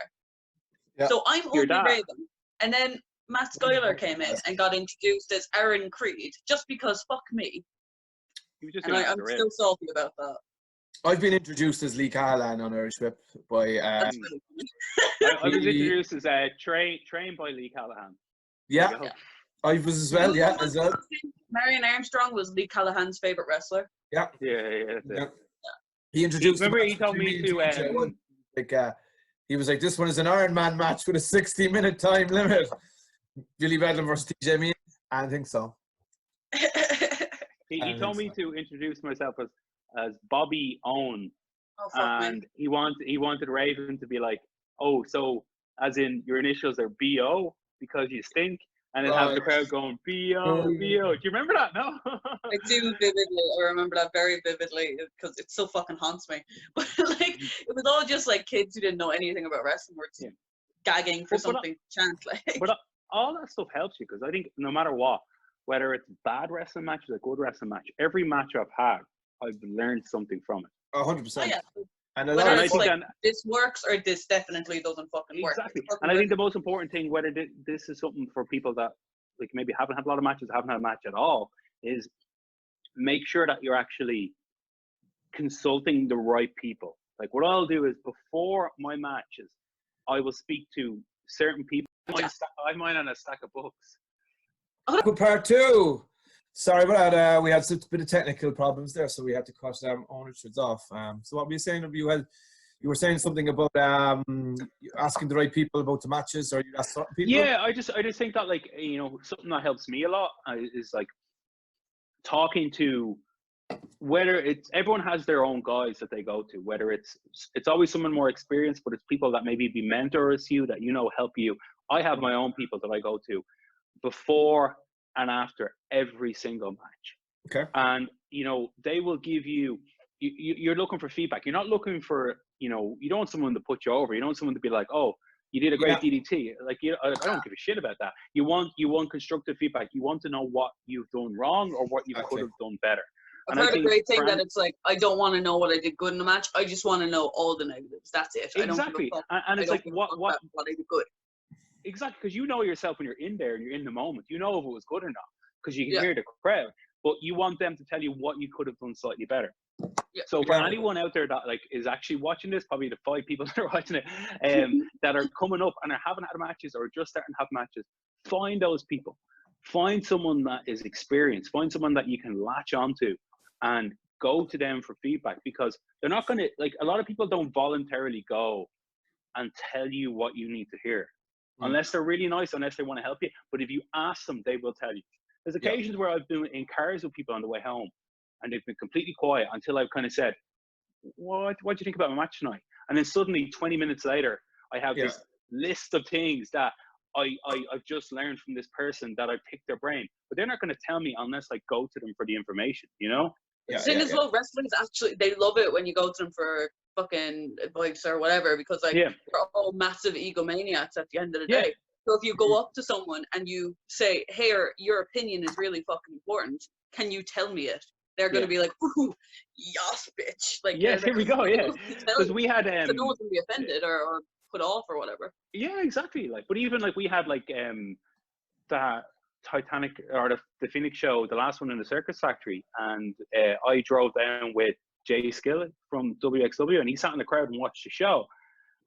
Yeah. So I'm Your only dad. Raven, and then Matt Skyler came in and got introduced as Aaron Creed, just because fuck me. He was just And I'm still salty about that. I've been introduced as Lee Callahan on Irish Whip by. That's really funny. I was introduced as trained by Lee Callahan. Yeah, I was as well. Yeah, as well. Marion Armstrong was Lee Callahan's favorite wrestler. Yeah. Yeah. He introduced. Remember, he told me to. He was like, "This one is an Iron Man match with a 60-minute time limit." Billy Bedlam versus TJ Mean. I think so. He told me to introduce myself as Bobby Owen, and he wanted Raven to be like, "Oh, so as in your initials are B.O. because you stink," and then have the crowd going B.O. B.O. Do you remember that? No. I do vividly. I remember that very vividly because it so fucking haunts me. But like, it was all just like kids who didn't know anything about wrestling were gagging for something to chant. Like, but all that stuff helps you because I think no matter what, whether it's bad wrestling match or a good wrestling match, every match I've had, I've learned something from it. 100%. Yeah. And whether it's like this works or this definitely doesn't fucking work. Exactly. And I think the most important thing, whether this is something for people that like maybe haven't had a lot of matches, haven't had a match at all, is make sure that you're actually consulting the right people. Like what I'll do is before my matches, I will speak to certain people. I have mine on a stack of books. Good part two. Sorry about that. We had a bit of technical problems there, so we had to cut Owen Richards off. So what were you saying? You were saying something about asking the right people about the matches, or you asked certain people? Yeah, I just think that like something that helps me a lot is like talking to, whether it's everyone has their own guys that they go to, whether it's always someone more experienced, but it's people that maybe be mentors to you that help you. I have my own people that I go to before and after every single match. Okay. And they will give you're looking for feedback. You're not looking for you don't want someone to put you over. You don't want someone to be like, oh, you did a great DDT. Like I don't give a shit about that. You want constructive feedback. You want to know what you've done wrong or what you could have done better. I've heard a great thing that it's like, I don't want to know what I did good in the match. I just want to know all the negatives. That's it. Exactly. And it's like what I did good. Exactly, because you know yourself when you're in there and you're in the moment. You know if it was good or not because you can hear the crowd. But you want them to tell you what you could have done slightly better. Yeah. So for anyone out there that like is actually watching this, probably the 5 people that are watching it, that are coming up and are haven't had matches or just starting to have matches, find those people. Find someone that is experienced. Find someone that you can latch onto and go to them for feedback, because they're not going to, like, a lot of people don't voluntarily go and tell you what you need to hear. Unless they're really nice, unless they want to help you. But if you ask them, they will tell you. There's occasions where I've been in cars with people on the way home and they've been completely quiet until I've kind of said, what do you think about my match tonight? And then suddenly 20 minutes later, I have this list of things that I've just learned from this person that I picked their brain. But they're not going to tell me unless I go to them for the information, The thing is, well, wrestlers actually, they love it when you go to them for fucking advice or whatever, because like they're all massive egomaniacs at the end of the day. So if you go up to someone and you say, hey, your opinion is really fucking important, can you tell me it? They're going to be like, ooh, yes, bitch. Like, yes, here we go, because we had so no one's going to be offended or put off or whatever. Yeah, exactly. Like, but even like we had like that Titanic or the Phoenix show, the last one in the Circus Factory, and I drove down with Jay Skillett from WXW, and he sat in the crowd and watched the show.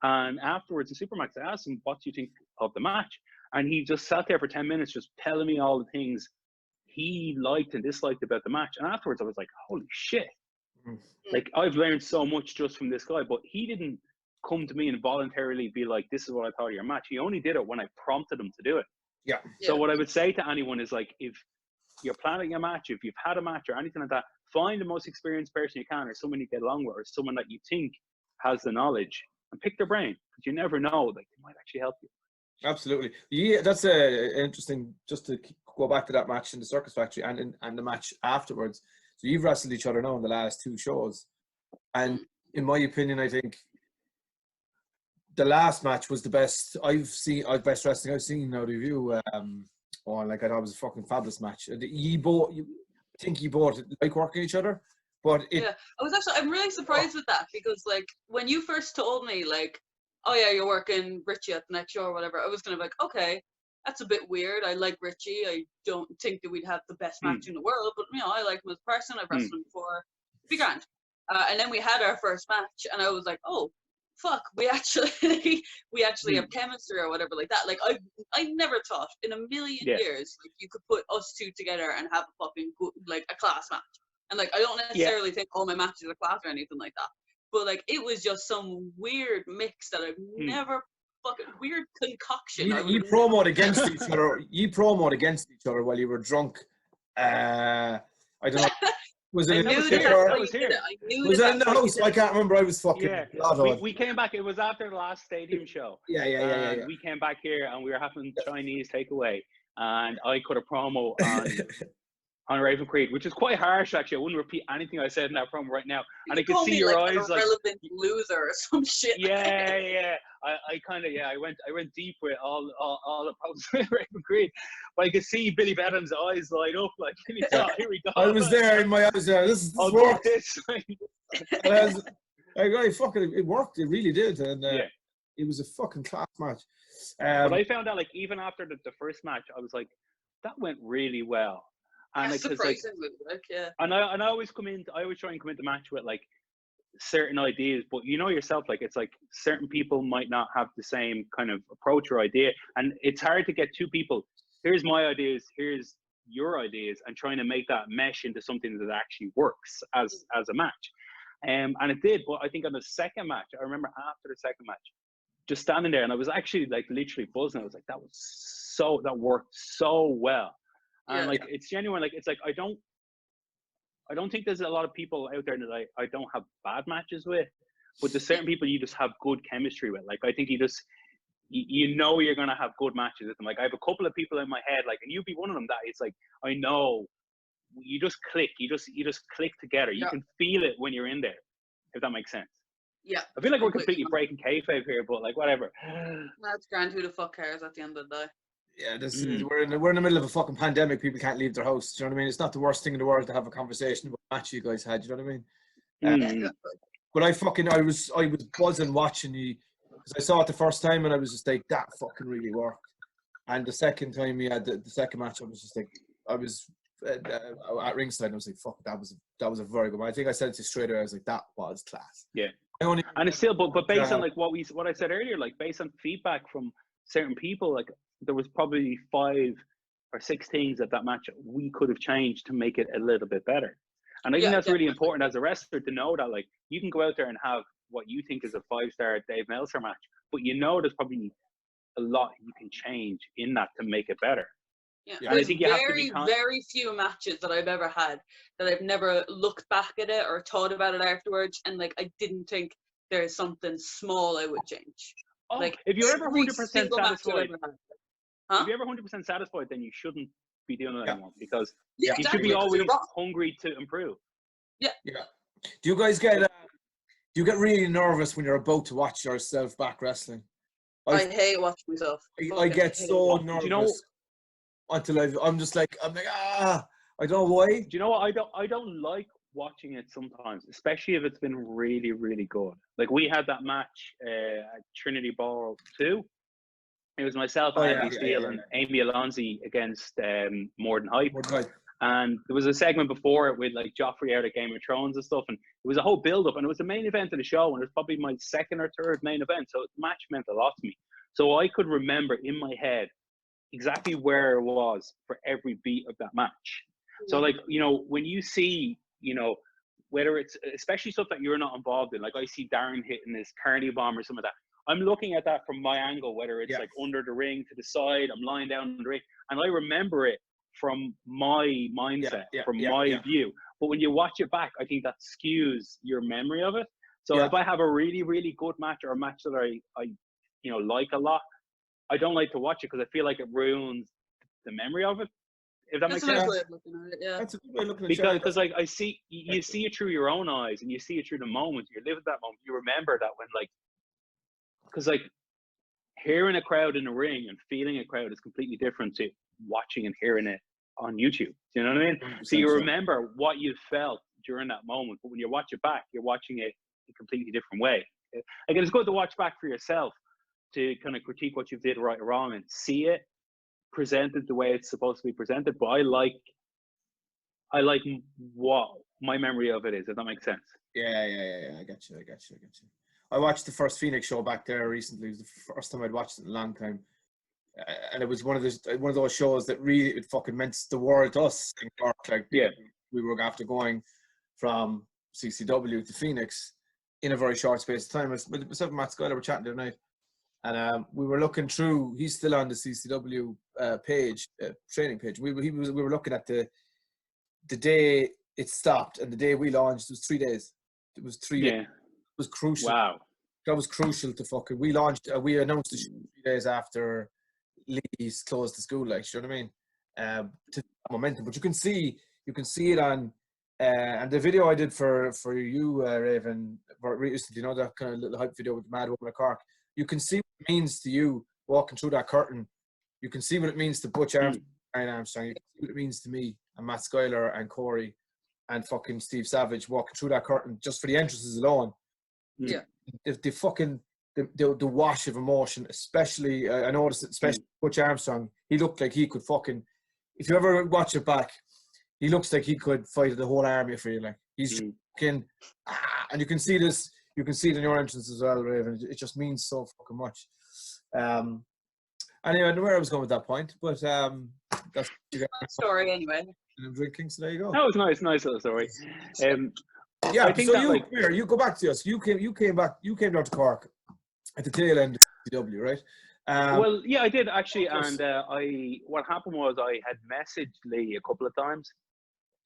And afterwards in Supermax, I asked him, what do you think of the match? And he just sat there for 10 minutes just telling me all the things he liked and disliked about the match. And afterwards I was like, holy shit. Like, I've learned so much just from this guy. But he didn't come to me and voluntarily be like, this is what I thought of your match. He only did it when I prompted him to do it. So what I would say to anyone is, like, if you're planning a match, if you've had a match or anything like that, find the most experienced person you can, or someone you get along with, or someone that you think has the knowledge, and pick their brain, because you never know, like, they might actually help you. Absolutely. Yeah, that's interesting. Just to go back to that match in the Circus Factory and the match afterwards. So you've wrestled each other now in the last 2 shows, and in my opinion, I think the last match was the best best wrestling I've seen out of you. Like I thought it was a fucking fabulous match. You both like working each other, but I'm really surprised with that, because like when you first told me like, oh yeah, you're working Richie at the next show or whatever, I was kind of like, okay, that's a bit weird. I like Richie. I don't think that we'd have the best match in the world, but I like him as a person. I've wrestled him before. It'd be grand. And then we had our first match, and I was like, oh, fuck, we actually have chemistry or whatever like that. Like I never thought in a million years like you could put us two together and have a fucking good, like a class match. And like I don't necessarily think all my matches are class or anything like that. But like it was just some weird mix that I've never fucking weird concoction. You promoted against each other. You promoted against each other while you were drunk. I don't know. Was it in the house? I can't remember. I was fucking. Yeah. We came back. It was after the last stadium show. Yeah. We came back here and we were having Chinese takeaway, and I cut a promo on Raven Creed, which is quite harsh actually. I wouldn't repeat anything I said in that promo right now. And I could see your eyes like irrelevant loser or some shit. Yeah. I went deep with all the posts with Raven Creed. But I could see Billy Bedlam's eyes light up like, here we go. I was there in my eyes there. This worked. It worked. It really did. And it was a fucking class match. But I found out like even after the first match, I was like, that went really well. And and I always try and come into match with like certain ideas, but you know yourself, like it's like certain people might not have the same kind of approach or idea, and it's hard to get two people. Here's my ideas, here's your ideas, and trying to make that mesh into something that actually works as a match. And it did. But I think on the second match, I remember after the second match, just standing there, and I was actually like literally buzzing. I was like, that worked so well. And like it's genuine. Like it's like I don't think there's a lot of people out there that I don't have bad matches with, but there's certain people you just have good chemistry with. Like I think you know you're gonna have good matches with them. Like I have a couple of people in my head, like, and you'd be one of them that it's like I know you just click. You just click together. You can feel it when you're in there, if that makes sense. Yeah. I feel like we're completely breaking kayfabe here, but like whatever. That's grand. Who the fuck cares at the end of the day? Yeah, we're in the middle of a fucking pandemic. People can't leave their house. Do you know what I mean? It's not the worst thing in the world to have a conversation about a match you guys had. Do you know what I mean? But I was buzzing watching you because I saw it the first time and I was just like, that fucking really worked. And the second time we had the second match, I was just like, I was at ringside and I was like, fuck, that was a very good one. I think I said it to you straight away. I was like, that was class. Yeah. And it's still, but based on like what I said earlier, like based on feedback from certain people, like there was probably 5 or 6 things that match we could have changed to make it a little bit better. And I think that's really important as a wrestler to know that like you can go out there and have what you think is a 5-star Dave Meltzer match, but you know there's probably a lot you can change in that to make it better. Yeah, there's very few matches that I've ever had that I've never looked back at it or thought about it afterwards, and like I didn't think there's something small I would change. Oh, like if you're ever 100% satisfied, If you're ever 100% satisfied, then you shouldn't be doing it anymore because you should be always hungry to improve. Yeah. Do you guys get really nervous when you're about to watch yourself back wrestling? I hate watching myself. I get so nervous. You know, until I'm just like I don't know why. Do you know what? I don't like watching it sometimes, especially if it's been really, really good. Like we had that match at Trinity Ball 2. It was myself, Andy Steele, and Amy Alonzi against More Than Hype. And there was a segment before it with like Joffrey out of Game of Thrones and stuff, and it was a whole build-up, and it was the main event of the show, and it was probably my 2nd or 3rd main event, so the match meant a lot to me. So I could remember in my head exactly where it was for every beat of that match. So like, you know, when you see, you know, whether it's especially stuff that you're not involved in, like I see Darren hitting this carny bomb or some of that, I'm looking at that from my angle, whether it's like under the ring to the side, I'm lying down on the ring, and I remember it from my mindset, from my view. But when you watch it back, I think that skews your memory of it. So if I have a really, really good match or a match that I you know, like a lot, I don't like to watch it because I feel like it ruins the memory of it. If that That's makes a nice sense. way of looking at it. Yeah. That's a good way of looking at it. Because like I see, you see it through your own eyes, and you see it through the moment. You live that moment. You remember that when like, because like hearing a crowd in a ring and feeling a crowd is completely different to watching and hearing it on YouTube. Do you know what I mean? So you remember what you felt during that moment, but when you watch it back, you're watching it a completely different way. Like it's good to watch back for yourself to kind of critique what you did right or wrong and see it presented the way it's supposed to be presented. But I like what my memory of it is, if that makes sense. Yeah. I got you. I watched the first Phoenix show back there recently. It was the first time I'd watched it in a long time. And it was one of those shows that really it fucking meant the world to us in Cork. Like, yeah, we were after going from CCW to Phoenix in a very short space of time. Myself and Matt Schuyler were chatting the other night, and we were looking through. He's still on the CCW page, training page. We were looking at the day it stopped and the day we launched. It was 3 days. It was 3 days. It was crucial. Wow. That was crucial to fucking. We launched. We announced the show 3 days after Lee's closed the school. Like, you know what I mean? To momentum, but you can see it on. And the video I did for you, Raven, recently, you know, that kind of little hype video with the Mad Woman of Cork. You can see what it means to you walking through that curtain. You can see what it means to Butch Armstrong, Brian Armstrong. You can see what it means to me and Matt Schuyler and Corey and fucking Steve Savage walking through that curtain just for the entrances alone. Yeah. The fucking the wash of emotion, especially I noticed it, especially Butch Armstrong. He looked like he could fucking. If you ever watch it back, he looks like he could fight the whole army. I feel like he's fucking, and you can see this. You can see it in your entrance as well, Raven. It just means so fucking much. Anyway, I don't know where I was going with that point, but that's story anyway. And I'm drinking, so there you go. That was nice little story. Yeah, I think so that, you, like, you go back to us. You came down to Cork at the tail end of CW, right? Well, yeah, I did actually, and what happened was I had messaged Lee a couple of times,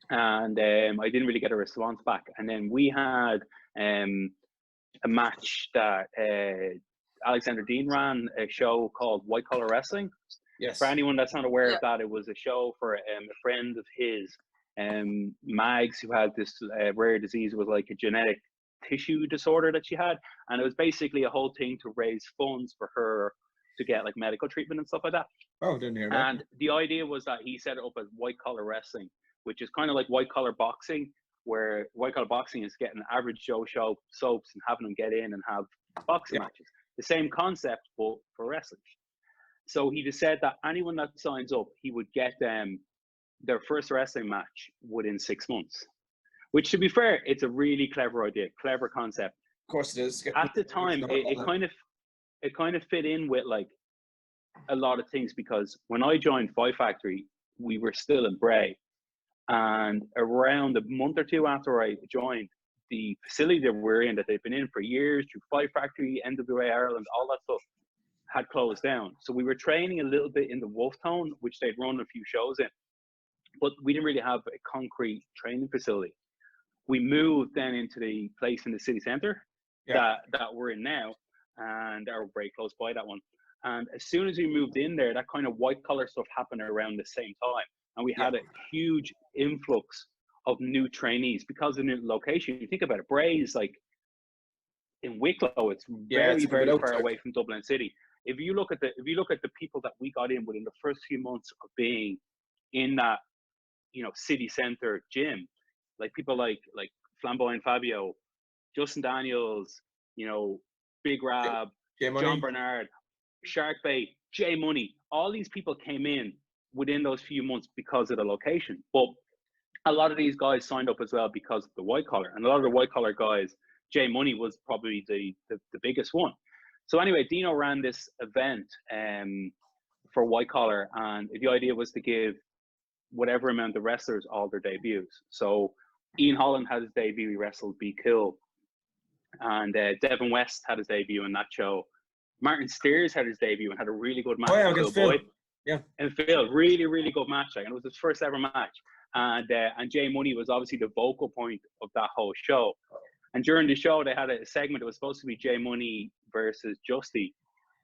and I didn't really get a response back. And then we had a match that Alexander Dean ran, a show called White Collar Wrestling. Yes. For anyone that's not aware of that, it was a show for a friend of his, Mags, who had this rare disease. It was like a genetic tissue disorder that she had, and it was basically a whole thing to raise funds for her to get like medical treatment and stuff like that. Oh, didn't hear that. And the idea was that he set it up as White Collar Wrestling, which is kind of like white collar boxing, where white collar boxing is getting average Joe soaps and having them get in and have boxing matches. The same concept, but for wrestling. So he just said that anyone that signs up, he would get them their first wrestling match within 6 months. Which, to be fair, it's a really clever idea, clever concept. Of course it is. At the time, it kind of fit in with like a lot of things, because when I joined Five Factory, we were still in Bray, and around a month or two after I joined, the facility that we're in, that they've been in for years, through Five Factory, NWA Ireland, all that stuff, had closed down. So we were training a little bit in the Wolf Tone, which they'd run a few shows in, but we didn't really have a concrete training facility. We moved then into the place in the city centre that we're in now, and are very close by that one. And as soon as we moved in there, that kind of white collar stuff happened around the same time. And we had a huge influx of new trainees because of the new location. You think about it, Bray is like in Wicklow, it's very far away from Dublin City. If you look at the people that we got in within the first few months of being in that, you know, city centre gym, like people like Flamboyant Fabio, Justin Daniels, you know, Big Rab, John Bernard, Shark Bait, Jay Money, all these people came in within those few months because of the location. But a lot of these guys signed up as well because of the white collar, and a lot of the white collar guys, Jay Money was probably the biggest one. So anyway, Dino ran this event for white collar, and the idea was to give whatever amount of wrestlers all their debuts. So Ian Holland had his debut, he wrestled Be Cool, and Devin West had his debut in that show. Martin Steers had his debut and had a really good match with Phil Boyd. Yeah, and Phil, really good match, like, and it was his first ever match. And Jay Money was obviously the vocal point of that whole show. And during the show, they had a segment that was supposed to be Jay Money versus Justy,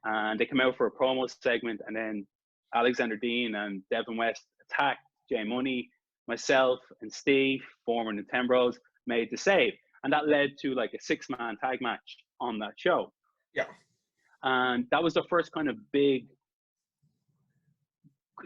and they come out for a promo segment, and then Alexander Dean and Devin West attacked Jay Money, myself, and Steve, former Nintendo Bros, made the save. And that led to like a 6-man tag match on that show. Yeah. And that was the first kind of big,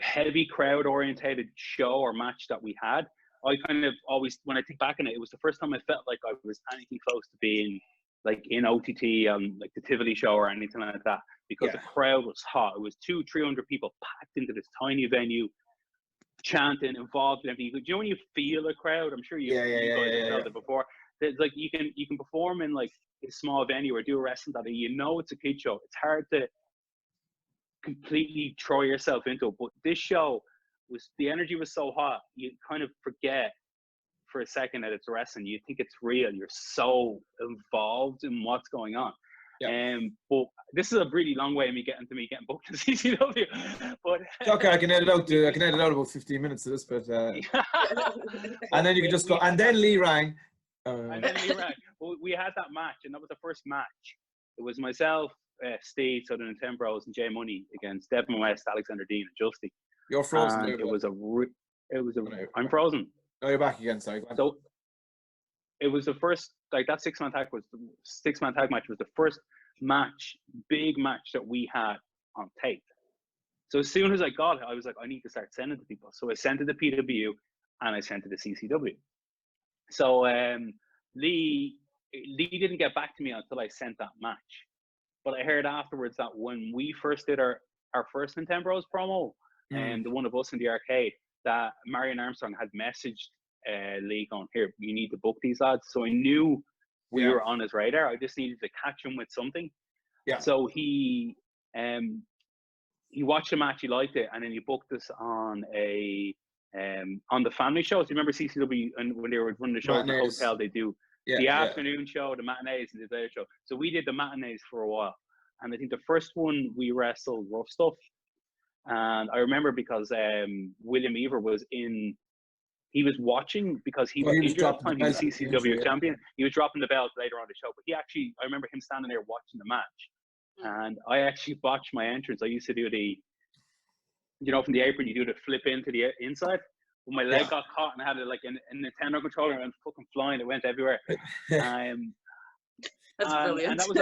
heavy crowd orientated show or match that we had. I kind of always, when I think back on it, it was the first time I felt like I was anything close to being like in OTT on like the Tivoli show or anything like that, because the crowd was hot. It was 200-300 people packed into this tiny venue, chanting, involved in everything. Do you know when you feel a crowd? I'm sure you guys have felt it before. There's like you can perform in like a small venue or do a wrestling that you know it's a kid show. It's hard to completely throw yourself into it, but this show was, the energy was so hot, you kind of forget for a second that it's wrestling. You think it's real. You're so involved in what's going on. But this is a really long way of me getting booked in CCW. But okay, I can edit out. I can edit out about 15 minutes of this, but and then you can just go. And then Lee rang. And then Lee rang. Well, we had that match, and that was the first match. It was myself, Steve, so the Nintendo Bros, and Jay Money against Devin West, Alexander Dean, and Justy. You're frozen. And I'm frozen. No, you're back again. Sorry. So it was the first, like that 6-man tag match was the first big match that we had on tape. So as soon as I got it, I was like, I need to start sending to people. So I sent it to PW and I sent it to CCW. So Lee didn't get back to me until I sent that match. But I heard afterwards that when we first did our first Nintendo Bros promo, and the one of us in the arcade, that Marion Armstrong had messaged Lee going, here, you need to book these lads. So I knew we were on his radar. I just needed to catch him with something. Yeah. So he watched the match, he liked it, and then he booked us on on the family show. So you remember CCW, and when they were running the show in the hotel, they do the afternoon show, the matinees, and the day show. So we did the matinees for a while. And I think the first one we wrestled Rough Stuff. And I remember because William Ever was he was watching because he was injured at the time. He was CCW champion. He was dropping the belt later on the show. But I remember him standing there watching the match. And I actually botched my entrance. I used to do from the apron, you do the flip into the inside. When my leg got caught and I had it like a Nintendo controller and fucking flying, it went everywhere. That's brilliant. And that was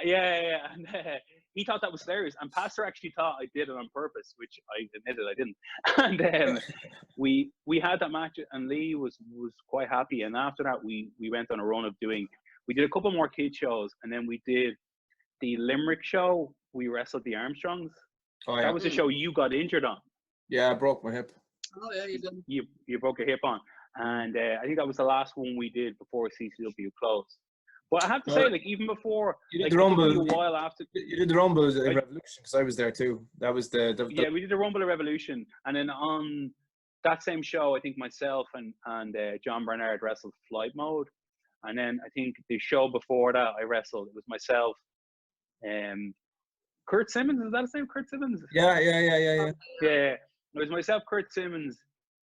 and he thought that was hilarious. And Pastor actually thought I did it on purpose, which I admitted I didn't. And we had that match, and Lee was quite happy. And after that, we went on a run of we did a couple more kid shows, and then we did the Limerick show. We wrestled the Armstrongs. Oh, yeah. That was the show you got injured on. Yeah, I broke my hip. Oh yeah, you did. You broke your hip on, and I think that was the last one we did before CCW closed. But I have to say, like, even before, you did the Rumble. A while after, you did the Rumble in Revolution, because I was there too. That was the we did the Rumble at Revolution, and then on that same show, I think myself and John Bernard wrestled Flight Mode, and then I think the show before that I wrestled. It was myself, Kurt Simmons. Is that his name? Kurt Simmons. Yeah. Yeah. It was myself, Kurt Simmons,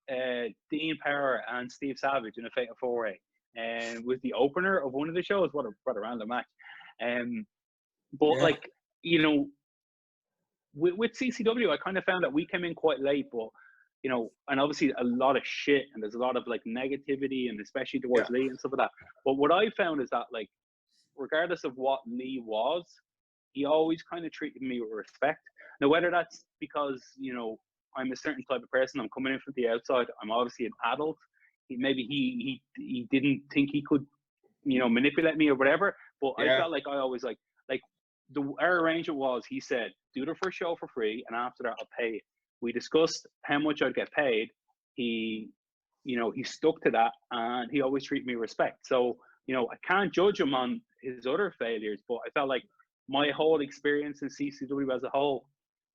Dean Power, and Steve Savage in a fatal four-way. And was the opener of one of the shows. What a random match. Like, with CCW, I kind of found that we came in quite late, but and obviously a lot of shit, and there's a lot of like negativity, and especially towards Lee and stuff like that. But what I found is that, like, regardless of what Lee was, he always kind of treated me with respect. Now, whether that's because I'm a certain type of person, I'm coming in from the outside, I'm obviously an adult. Maybe he didn't think he could, manipulate me or whatever. But I felt like I always our arrangement was, he said, do the first show for free, and after that I'll pay you. We discussed how much I'd get paid. He stuck to that, and he always treated me with respect. So I can't judge him on his other failures, but I felt like my whole experience in CCW as a whole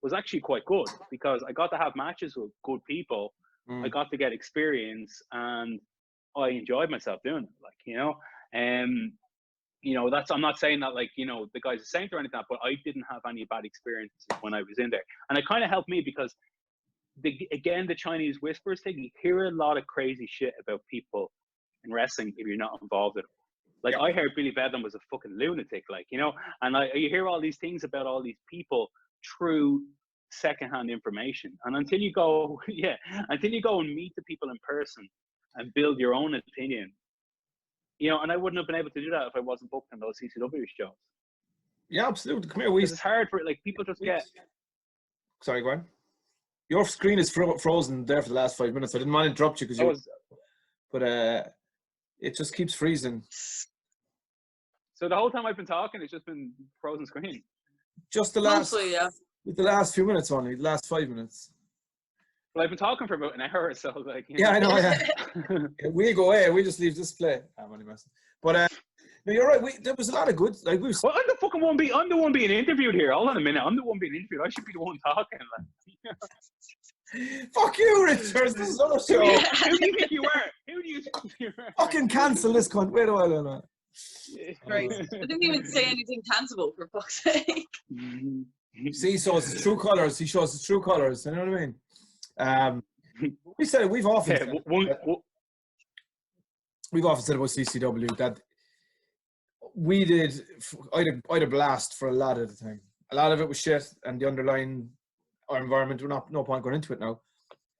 was actually quite good, because I got to have matches with good people. I got to get experience, and I enjoyed myself doing it. That's, I'm not saying that the guy's a saint or anything, but I didn't have any bad experiences when I was in there, and it kind of helped me because the Chinese whispers thing. You hear a lot of crazy shit about people in wrestling if you're not involved in it. Like, I heard Billy Bedlam was a fucking lunatic, like, you know, and you hear all these things about all these people through secondhand information. And until you go, until you go and meet the people in person and build your own opinion, you know, and I wouldn't have been able to do that if I wasn't booked on those CCW shows. Yeah, absolutely. Come here. Because it's hard for, like, people just get... Sorry, go on. Your screen is frozen there for the last 5 minutes. I didn't want to interrupt you because but it just keeps freezing. So the whole time I've been talking, it's just been frozen screen. Just the last, Mostly, yeah. The last few minutes only, the last 5 minutes. Well, I've been talking for about an hour or so, like. You know. Yeah, I know. Yeah. We'll go away. We just leave this play. I'm only messing. But no, you're right. There was a lot of good. Like we. Well, I'm the fucking one. I'm the one being interviewed here. Hold on a minute. I'm the one being interviewed. I should be the one talking. Like. Fuck you, Richards. This is our show. Who do you think you are? Who do you think you are? Fucking cancel this cunt. Wait a while now. Right. I didn't even say anything tangible, for fuck's sake. See, he shows his true colours. He shows his true colours. You know what I mean? We said we've often said about CCW that we did. I had a blast for a lot of the time. A lot of it was shit, and the underlying environment. We're no point going into it now.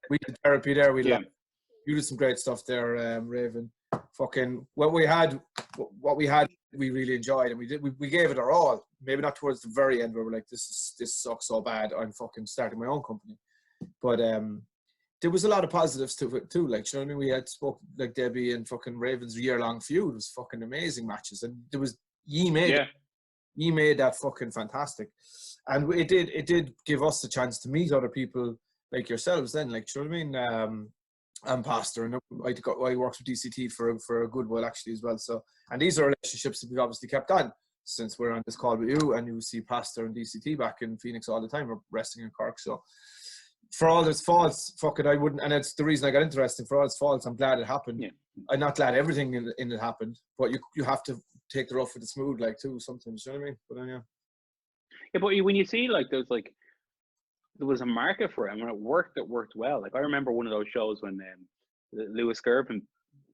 We did therapy there. You did some great stuff there, Raven. Fucking what we had, we really enjoyed, and we gave it our all. Maybe not towards the very end where we're like, this sucks so bad. I'm fucking starting my own company, but there was a lot of positives to it too. Like, you know what I mean? We had spoke like Debbie and fucking Raven's year-long feud was fucking amazing matches, and there was Ye made that fucking fantastic, and it did give us the chance to meet other people like yourselves. Then, like, you know what I mean? I'm pastor, and I worked with DCT for a good while actually as well. So, and these are relationships that we've obviously kept on since we're on this call with you, and you see pastor and DCT back in Phoenix all the time, or wrestling in Cork. So, for all its faults, fuck it, I wouldn't. And it's the reason I got interested. For all its faults, I'm glad it happened. Yeah. I'm not glad everything in it happened, but you have to take the rough with the smooth, like too sometimes. You know what I mean? But yeah. Yeah, but when you see like there was a market for it, and when it worked well. Like, I remember one of those shows when Lewis Gerben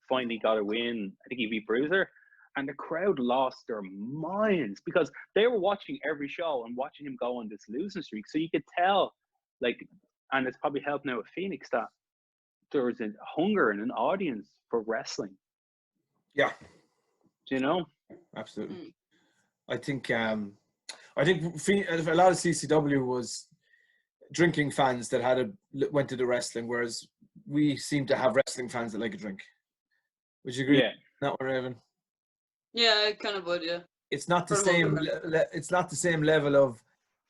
finally got a win. I think he beat Bruiser, and the crowd lost their minds because they were watching every show and watching him go on this losing streak. So you could tell, like, and it's probably helped now with Phoenix that there was a hunger and an audience for wrestling. Yeah. Do you know? Absolutely. I think a lot of CCW was drinking fans that went to the wrestling, whereas we seem to have wrestling fans that like a drink. Would you agree? Yeah. Not Raven. Yeah, I kind of would. Yeah. It's not the same. It's not the same level of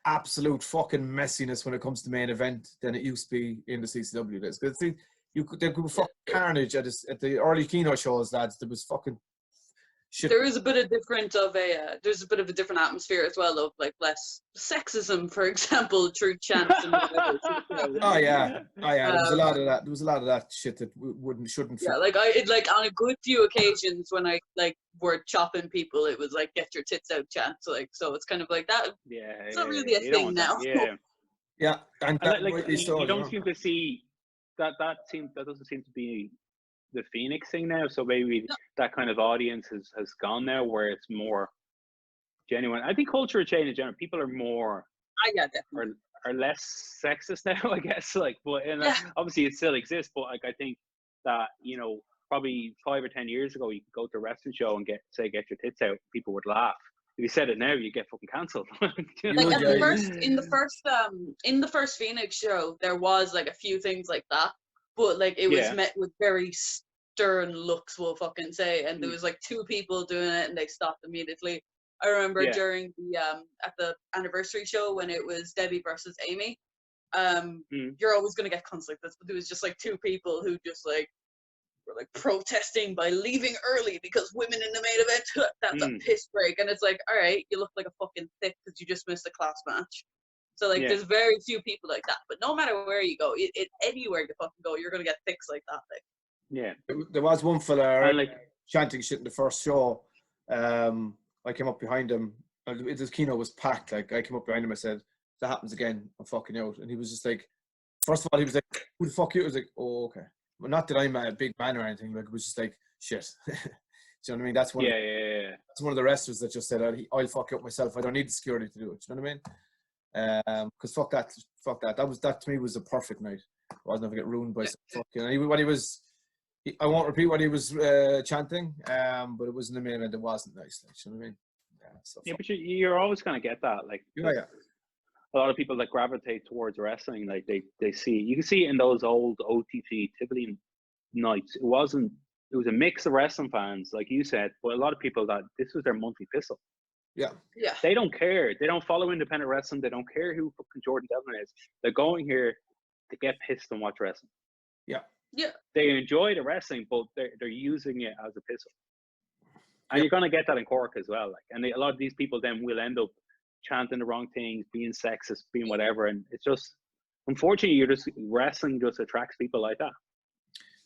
absolute fucking messiness when it comes to main event than it used to be in the CCW days. Because there could be fucking carnage at the early Keno shows, lads. There was fucking shit. There is a bit of there's a bit of a different atmosphere as well of like less sexism, for example, through chants and whatever. Oh yeah. There was a lot of that. There was a lot of that shit that shouldn't. Yeah, like on a good few occasions when I like were chopping people, it was like "get your tits out" chants. Like, so it's kind of like that. Yeah, it's not really a thing now. Yeah, yeah, and like you don't seem to see that. That doesn't seem to be the Phoenix thing now. So maybe that kind of audience has gone now, where it's more genuine. I think culture change in general. People are more. Are less sexist now, I guess. Like, but obviously it still exists. But like, I think that, you know, probably 5 or 10 years ago, you could go to a wrestling show and get your tits out. People would laugh. If you said it now, you get fucking cancelled. Like in the first Phoenix show, there was like a few things like that, but like it was met with very stern looks, we'll fucking say, and there was like 2 people doing it, and they stopped immediately. I remember during the at the anniversary show when it was Debbie versus Amy. You're always gonna get cunts like this, but there was just like 2 people who just like were like protesting by leaving early because women in the main event. That's a piss break, and it's like, all right, you look like a fucking thick because you just missed a class match. So like, there's very few people like that. But no matter where you go, anywhere you fucking go, you're gonna get thicks like that. Like, yeah, there was one fella chanting shit in the first show. I came up behind him. His Keno was packed. Like, I came up behind him. I said, "If that happens again, I'm fucking out." And he was just like, first of all, he was like, "Who the fuck you?" I was like, "Oh, okay." Well, not that I'm a big man or anything. Like, it was just like, shit. Do you know what I mean? That's one. Yeah. That's one of the wrestlers that just said, "I'll fuck you up myself. I don't need the security to do it." Do you know what I mean? Because fuck that. That to me was a perfect night. I wasn't going to get ruined by some fucking. What he was. I won't repeat what he was chanting, but it was in the main event. It wasn't nice. Like, you know what I mean? Yeah, but you're always going to get that. Like, yeah. A lot of people that gravitate towards wrestling, like they see. You can see it in those old OTT Tivoli nights. It was a mix of wrestling fans, like you said, but a lot of people that this was their monthly pistol. Yeah. They don't care. They don't follow independent wrestling. They don't care who fucking Jordan Devlin is. They're going here to get pissed and watch wrestling. Yeah. Yeah. They enjoy the wrestling, but they're using it as a pistol. And you're going to get that in Cork as well. Like, and a lot of these people then will end up chanting the wrong things, being sexist, being whatever. And it's just, unfortunately, wrestling just attracts people like that.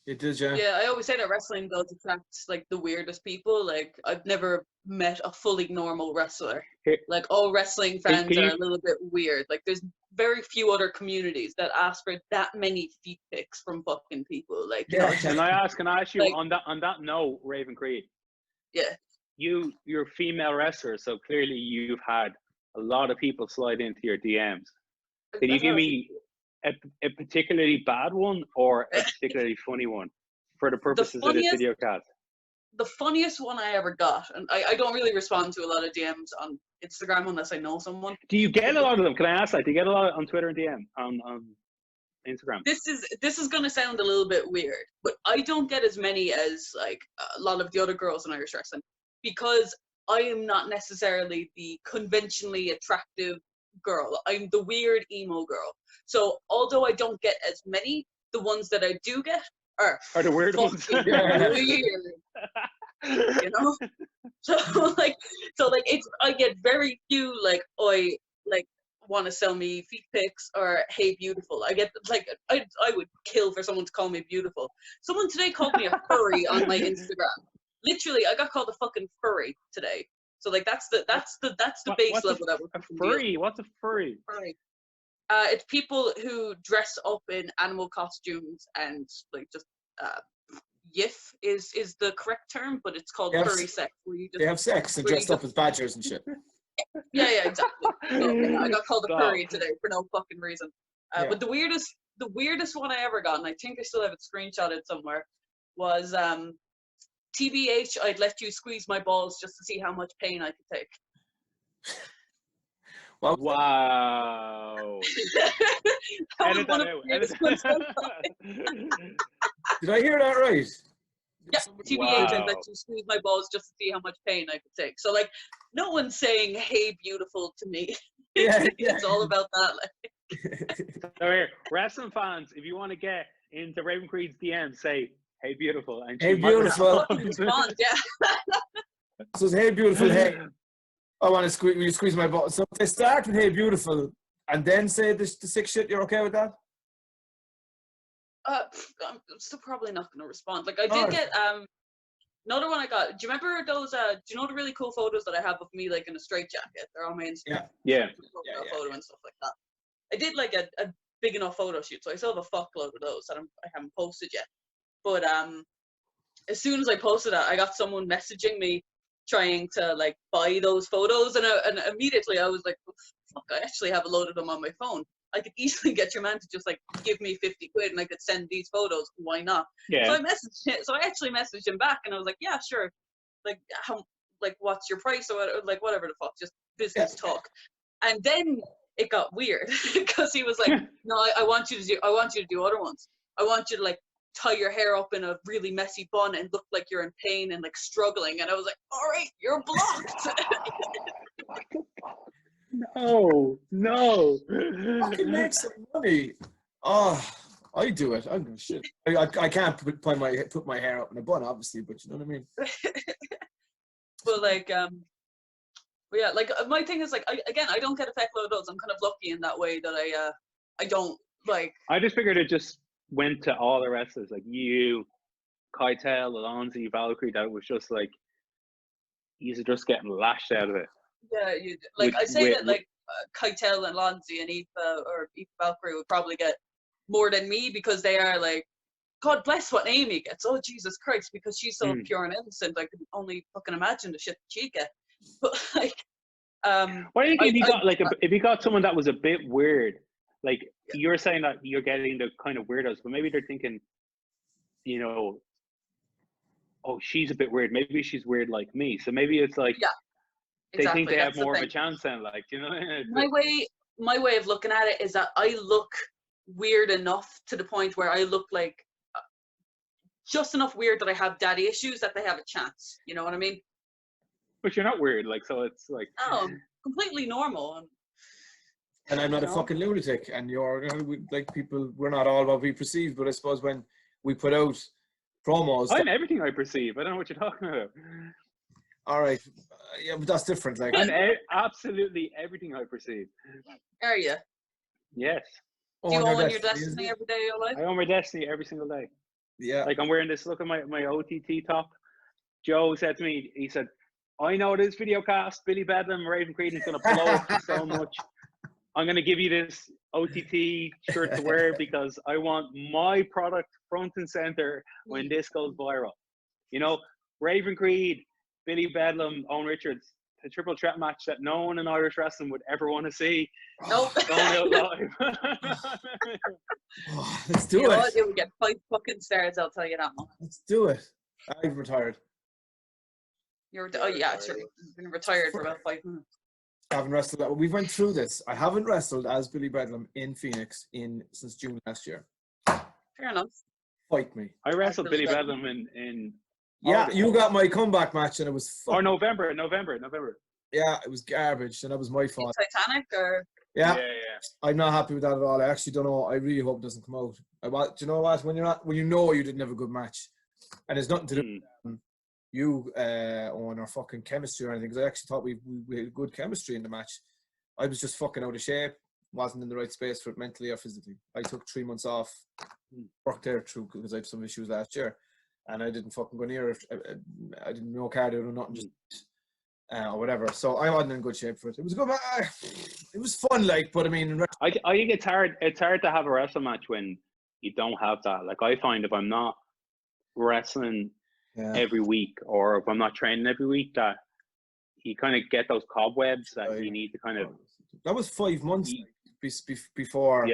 It does, yeah. Yeah, I always say that wrestling does attract like the weirdest people. Like I've never met a fully normal wrestler. Like all wrestling fans are a little bit weird. Like there's very few other communities that ask for that many feet pics from fucking people. Like can I ask you like, on that note, Raven Creed? Yeah. You're a female wrestler, so clearly you've had a lot of people slide into your DMs. Can you give me a particularly bad one or a particularly funny one for the purposes of this video cast? The funniest one I ever got, and I don't really respond to a lot of DMs on Instagram unless I know someone. Do you get a lot of them? Can I ask that? Do you get a lot on Twitter and DM on Instagram? This is gonna sound a little bit weird, but I don't get as many as like a lot of the other girls in Irish wrestling because I am not necessarily the conventionally attractive girl. I'm the weird emo girl. So although I don't get as many, the ones that I do get are the weird ones. Weird. You know? So it's I get very few like want to sell me feet pics or hey beautiful. I get like I would kill for someone to call me beautiful. Someone today called me a furry on my Instagram. Literally, I got called a fucking furry today. So like that's the base level that we're furry. What's a furry? Furry. It's people who dress up in animal costumes and like just yiff is the correct term, but it's called furry sex. Where you just, they have sex and dressed up as badgers and shit. Yeah, exactly. So, yeah, I got called a furry today for no fucking reason. But the weirdest one I ever got, and I think I still have it screenshotted somewhere, was TBH, I'd let you squeeze my balls just to see how much pain I could take. Well, wow. Edit that out. Did I hear that right? Yeah, TBH, I'd let you squeeze my balls just to see how much pain I could take. So, like, no one's saying, hey, beautiful to me. It's all about that. Like. So here, wrestling fans, if you want to get into Raven Creed's DM, say, hey, beautiful. And hey, beautiful. Respond, yeah. So, hey, beautiful, hey. I want to squeeze. Will you squeeze my balls? So they start with "Hey, beautiful," and then say the sick shit. You're okay with that? I'm still probably not going to respond. Like I did get another one I got. Do you remember those? Do you know the really cool photos that I have of me like in a straight jacket? They're on my Instagram. Yeah. Photo and stuff like that. I did like a big enough photo shoot, so I still have a fuckload of those that I haven't posted yet. But as soon as I posted that, I got someone messaging me trying to like buy those photos, and immediately I was like, oh, fuck, I actually have a load of them on my phone. I could easily get your man to just like give me 50 quid and I could send these photos. Why not? Yeah. So I actually messaged him back and I was like, yeah, sure. Like how, like what's your price or whatever the fuck, just business talk. And then it got weird because he was like, no, I want you to do other ones. I want you to like tie your hair up in a really messy bun and look like you're in pain and like struggling. And I was like, all right, you're blocked. No. Fucking make some money. Oh, I do it. I'm gonna shit. I can't put my hair up in a bun, obviously, but you know what I mean. But like, but yeah, like my thing is like, I don't get a feck load of those. I'm kind of lucky in that way that I don't like. I just figured it just went to all the wrestlers, like you, Keitel, Alonzi, Valkyrie. That was just like, you're just getting lashed out of it. Yeah, I say that like Keitel and Alonzi and Aoife Valkyrie would probably get more than me because they are like God bless what Amy gets. Oh, Jesus Christ, because she's so pure and innocent. I can only fucking imagine the shit that she'd get. But like, what do you think if you got someone that was a bit weird, like you're saying that you're getting the kind of weirdos, but maybe they're thinking, you know, oh, she's a bit weird. Maybe she's weird like me. So maybe it's like, exactly. they think they That's have more of a chance then, like, you know. My way of looking at it is that I look weird enough to the point where I look like just enough weird that I have daddy issues that they have a chance. You know what I mean? But you're not weird, like, so it's like. Oh, I'm completely normal. And I'm not a fucking lunatic, and you're like people. We're not all what we perceive, but I suppose when we put out promos, I'm everything I perceive. I don't know what you're talking about. All right, yeah, but that's different. Like, I'm absolutely everything I perceive. Are you? Yes. Do you own your destiny every day of your life? I own my destiny every single day. Yeah. Like I'm wearing this. Look at my OTT top. Joe said to me, he said, "I know this video cast, Billy Bedlam Raven Creed is going to blow up so much. I'm going to give you this OTT shirt to wear because I want my product front and center when this goes viral." You know, Raven Creed, Billy Bedlam, Owen Richards, a triple threat match that no one in Irish wrestling would ever want to see. Nope. Going out live. Let's do it. It would get 5 fucking stars, I'll tell you that much. Let's do it. I've retired. Oh yeah, sure. You've been retired for about 5 minutes. I haven't wrestled. We went through this. I haven't wrestled as Billy Bedlam in Phoenix since June last year. Fair enough. Fight me. I wrestled Billy Bedlam in yeah, you got my comeback match and it was or November. Yeah, it was garbage and that was my fault. Titanic or yeah. I'm not happy with that at all. I actually don't know. I really hope it doesn't come out. Do you know what? When you know you didn't have a good match, and there's nothing to do with you on our fucking chemistry or anything. Because I actually thought we had good chemistry in the match. I was just fucking out of shape. Wasn't in the right space for it mentally or physically. I took 3 months off, worked there through because I had some issues last year, and I didn't fucking go near it. I didn't know cardio or nothing, just or whatever. So I wasn't in good shape for it. It was good. It was fun, like, but I mean, I think it's hard. It's hard to have a wrestle match when you don't have that. Like I find if I'm not wrestling every week, or if I'm not training every week, that you kind of get those cobwebs that you need to kind of. That was 5 months before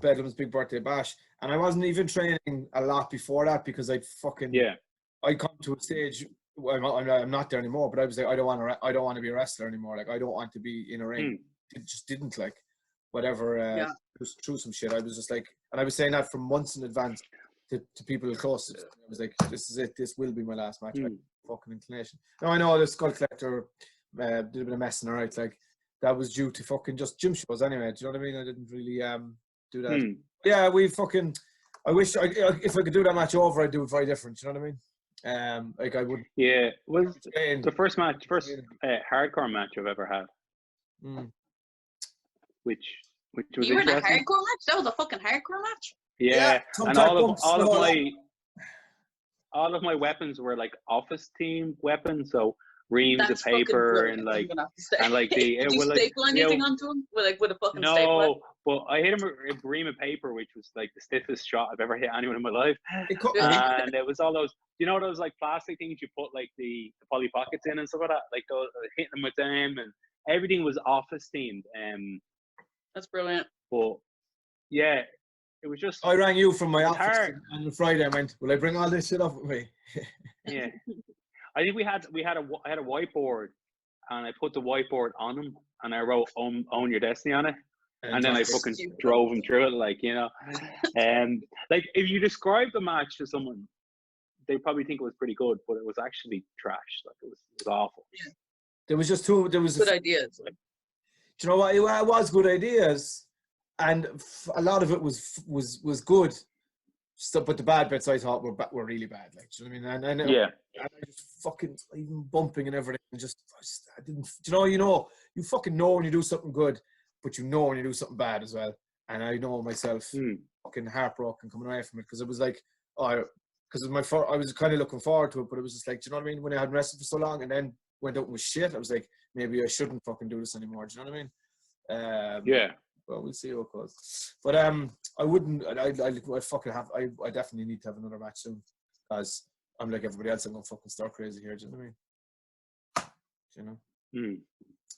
Bedlam's big birthday bash, and I wasn't even training a lot before that because I come to a stage. I'm not there anymore, but I was like, I don't want to be a wrestler anymore. Like I don't want to be in a ring. It just didn't like whatever. Just through some shit. I was just like, and I was saying that for months in advance to people closest. I was like, this is it. This will be my last match. Like, fucking inclination. Now I know the Skull Collector did a bit of messing around. Like that was due to fucking just gym shows anyway. Do you know what I mean? I didn't really do that. Yeah, we fucking. I wish if I could do that match over, I'd do it very different. Do you know what I mean? Like I would. Yeah, was the first hardcore match I've ever had. Which was you were in a hardcore match? That was a fucking hardcore match. Yeah, and all of my weapons were like office team weapons, so reams of paper and like the. Did you staple anything onto them? With a fucking staple? No, but I hit him a ream of paper, which was like the stiffest shot I've ever hit anyone in my life. And it was all those, you know, those like plastic things you put like the Polly Pockets in and stuff like that. Like those, hitting them with them, and everything was office themed. That's brilliant. But yeah, it was just. I rang you from my office on Friday. I went, "Will I bring all this shit up with me?" Yeah, I think I had a whiteboard, and I put the whiteboard on them, and I wrote "Own Your Destiny" on it. And then I fucking drove him through it, like, you know. Like, if you describe the match to someone, they probably think it was pretty good, but it was actually trash. Like, it was awful. Yeah. There was just good ideas. Like. Do you know what? It was good ideas, and a lot of it was good stuff. But the bad bits I thought were really bad. Like, do you know what I mean? And I just fucking even bumping and everything. I didn't. You know, you fucking know when you do something good. But you know when you do something bad as well. And I know myself fucking heartbroken coming away from it because it was like, because I was kind of looking forward to it, but it was just like, do you know what I mean? When I had wrestled for so long and then went out with shit, I was like, maybe I shouldn't fucking do this anymore. Do you know what I mean? Yeah. Well, we'll see how it goes. But I wouldn't. I fucking have. I definitely need to have another match soon, because I'm like everybody else. I'm gonna fucking start crazy here. Do you know what I mean? You know,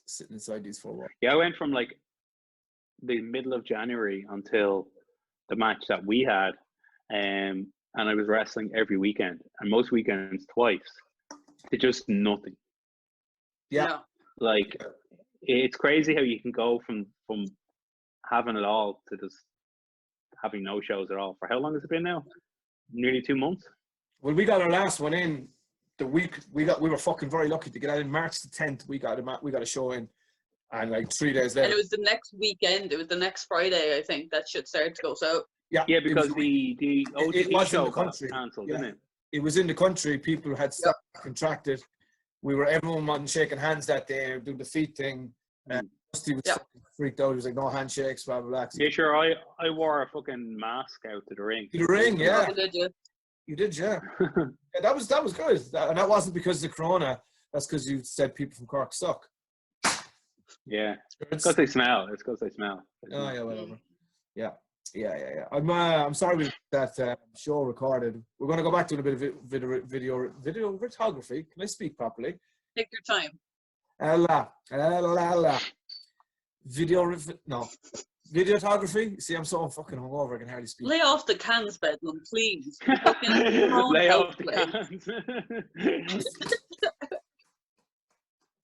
sitting inside these 4 walls. Yeah, I went from like the middle of January until the match that we had, and I was wrestling every weekend, and most weekends twice, to just nothing. Yeah. Like, it's crazy how you can go from having it all to just having no shows at all. For how long has it been now? Nearly 2 months. Well, we got our last one in the week. We were fucking very lucky to get out in March the 10th. We got a show in, and like 3 days later. And it was the next weekend. It was the next Friday, I think, that shit started to go south. Yeah, because the OTT show got cancelled, didn't it? It was in the country. People had contracted. Everyone wasn't shaking hands that day, doing the feet thing. Rusty was fucking freaked out. He was like, no handshakes, blah, blah, blah. Yeah, sure. I wore a fucking mask out to the ring. To the ring, yeah. Oh, did you? You did, yeah. Yeah, that was good. And that wasn't because of the corona. That's because you said people from Cork suck. Yeah. It's because they smell. It's because they smell. Oh, yeah, whatever. Yeah. I'm sorry we that show recorded. We're going to go back to a bit of video photography. Can I speak properly? Take your time. Videography. See, I'm so fucking hungover. I can hardly speak. Lay off the cans, Bedlam, please. Lay off the cans.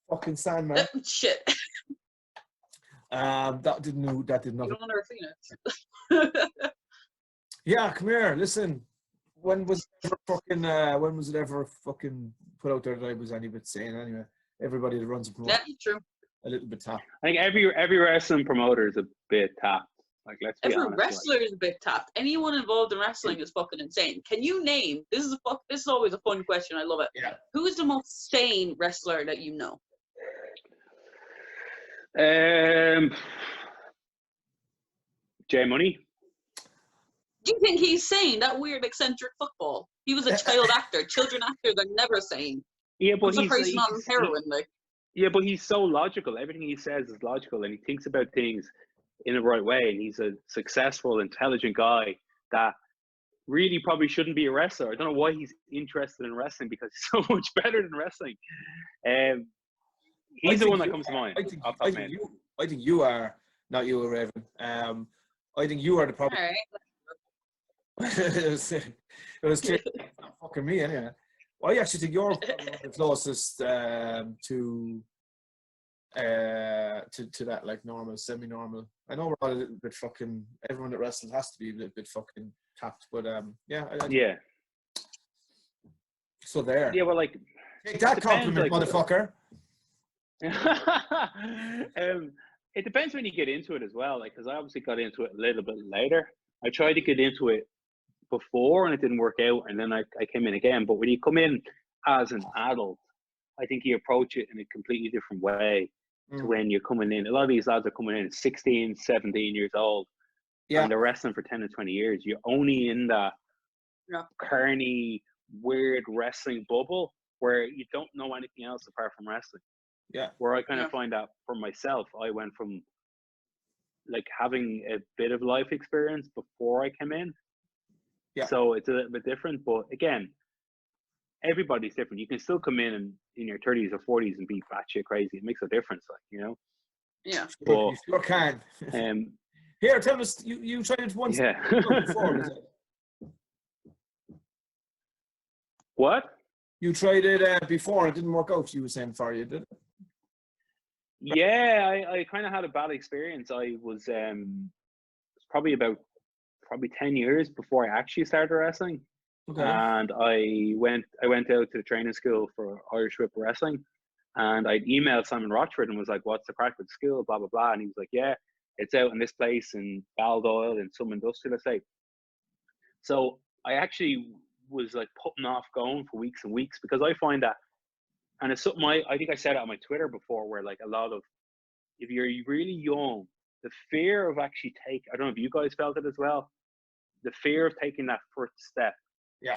Fucking Sandman. Shit. That did nothing. You don't want to it. Yeah, come here. Listen, when was it ever fucking put out there that I was any bit sane anyway? Everybody that runs a promotion, true. A little bit tapped. I think every wrestling promoter is a bit tapped. Like, let's be honest. Every wrestler is a bit tapped. Anyone involved in wrestling is fucking insane. Can you name? This is always a fun question. I love it. Yeah. Who is the most sane wrestler that you know? Jay Money. Do you think he's sane? That weird eccentric football. He was a child actor. Children actors are never sane. Yeah, but he's not on heroin, like. Yeah, but he's so logical. Everything he says is logical, and he thinks about things in the right way. And he's a successful, intelligent guy that really probably shouldn't be a wrestler. I don't know why he's interested in wrestling, because he's so much better than wrestling. He's the one that comes to mind. I think you are, not you, Raven. I think you are the problem. All right. it was clear, not fucking me anyway. I actually think you're the closest to that, like, normal, semi-normal. I know we're all a little bit fucking. Everyone that wrestles has to be a little bit fucking tapped, but yeah. So there. Yeah, well, like, take that compliment, like, motherfucker. It depends when you get into it as well. Like, because I obviously got into it a little bit later. I tried to get into it before and it didn't work out, and then I came in again. But when you come in as an adult, I think you approach it in a completely different way to when you're coming in. A lot of these lads are coming in at 16, 17 years old, and they're wrestling for 10 to 20 years. You're only in that carny, weird wrestling bubble where you don't know anything else apart from wrestling. Yeah. Where I kind of find that for myself, I went from like having a bit of life experience before I came in. Yeah. So it's a little bit different, but again, everybody's different. You can still come in your 30s or 40s and be batshit crazy. It makes a difference, like, you know. Yeah. But, you sure can. Here, tell us, you tried it once before, was it? What? You tried it before and it didn't work out. You were saying for you, did it? Yeah, I kind of had a bad experience. I was probably 10 years before I actually started wrestling. Okay. And I went out to the training school for Irish Whip Wrestling, and I'd emailed Simon Rochford and was like, "What's the crack with the school?" Blah blah blah, and he was like, "Yeah, it's out in this place in Baldoyle in some industrial estate." So I actually was like putting off going for weeks and weeks, because I find that, and it's something I think I said it on my Twitter before, where like a lot of, if you're really young, the fear of actually I don't know if you guys felt it as well, the fear of taking that first step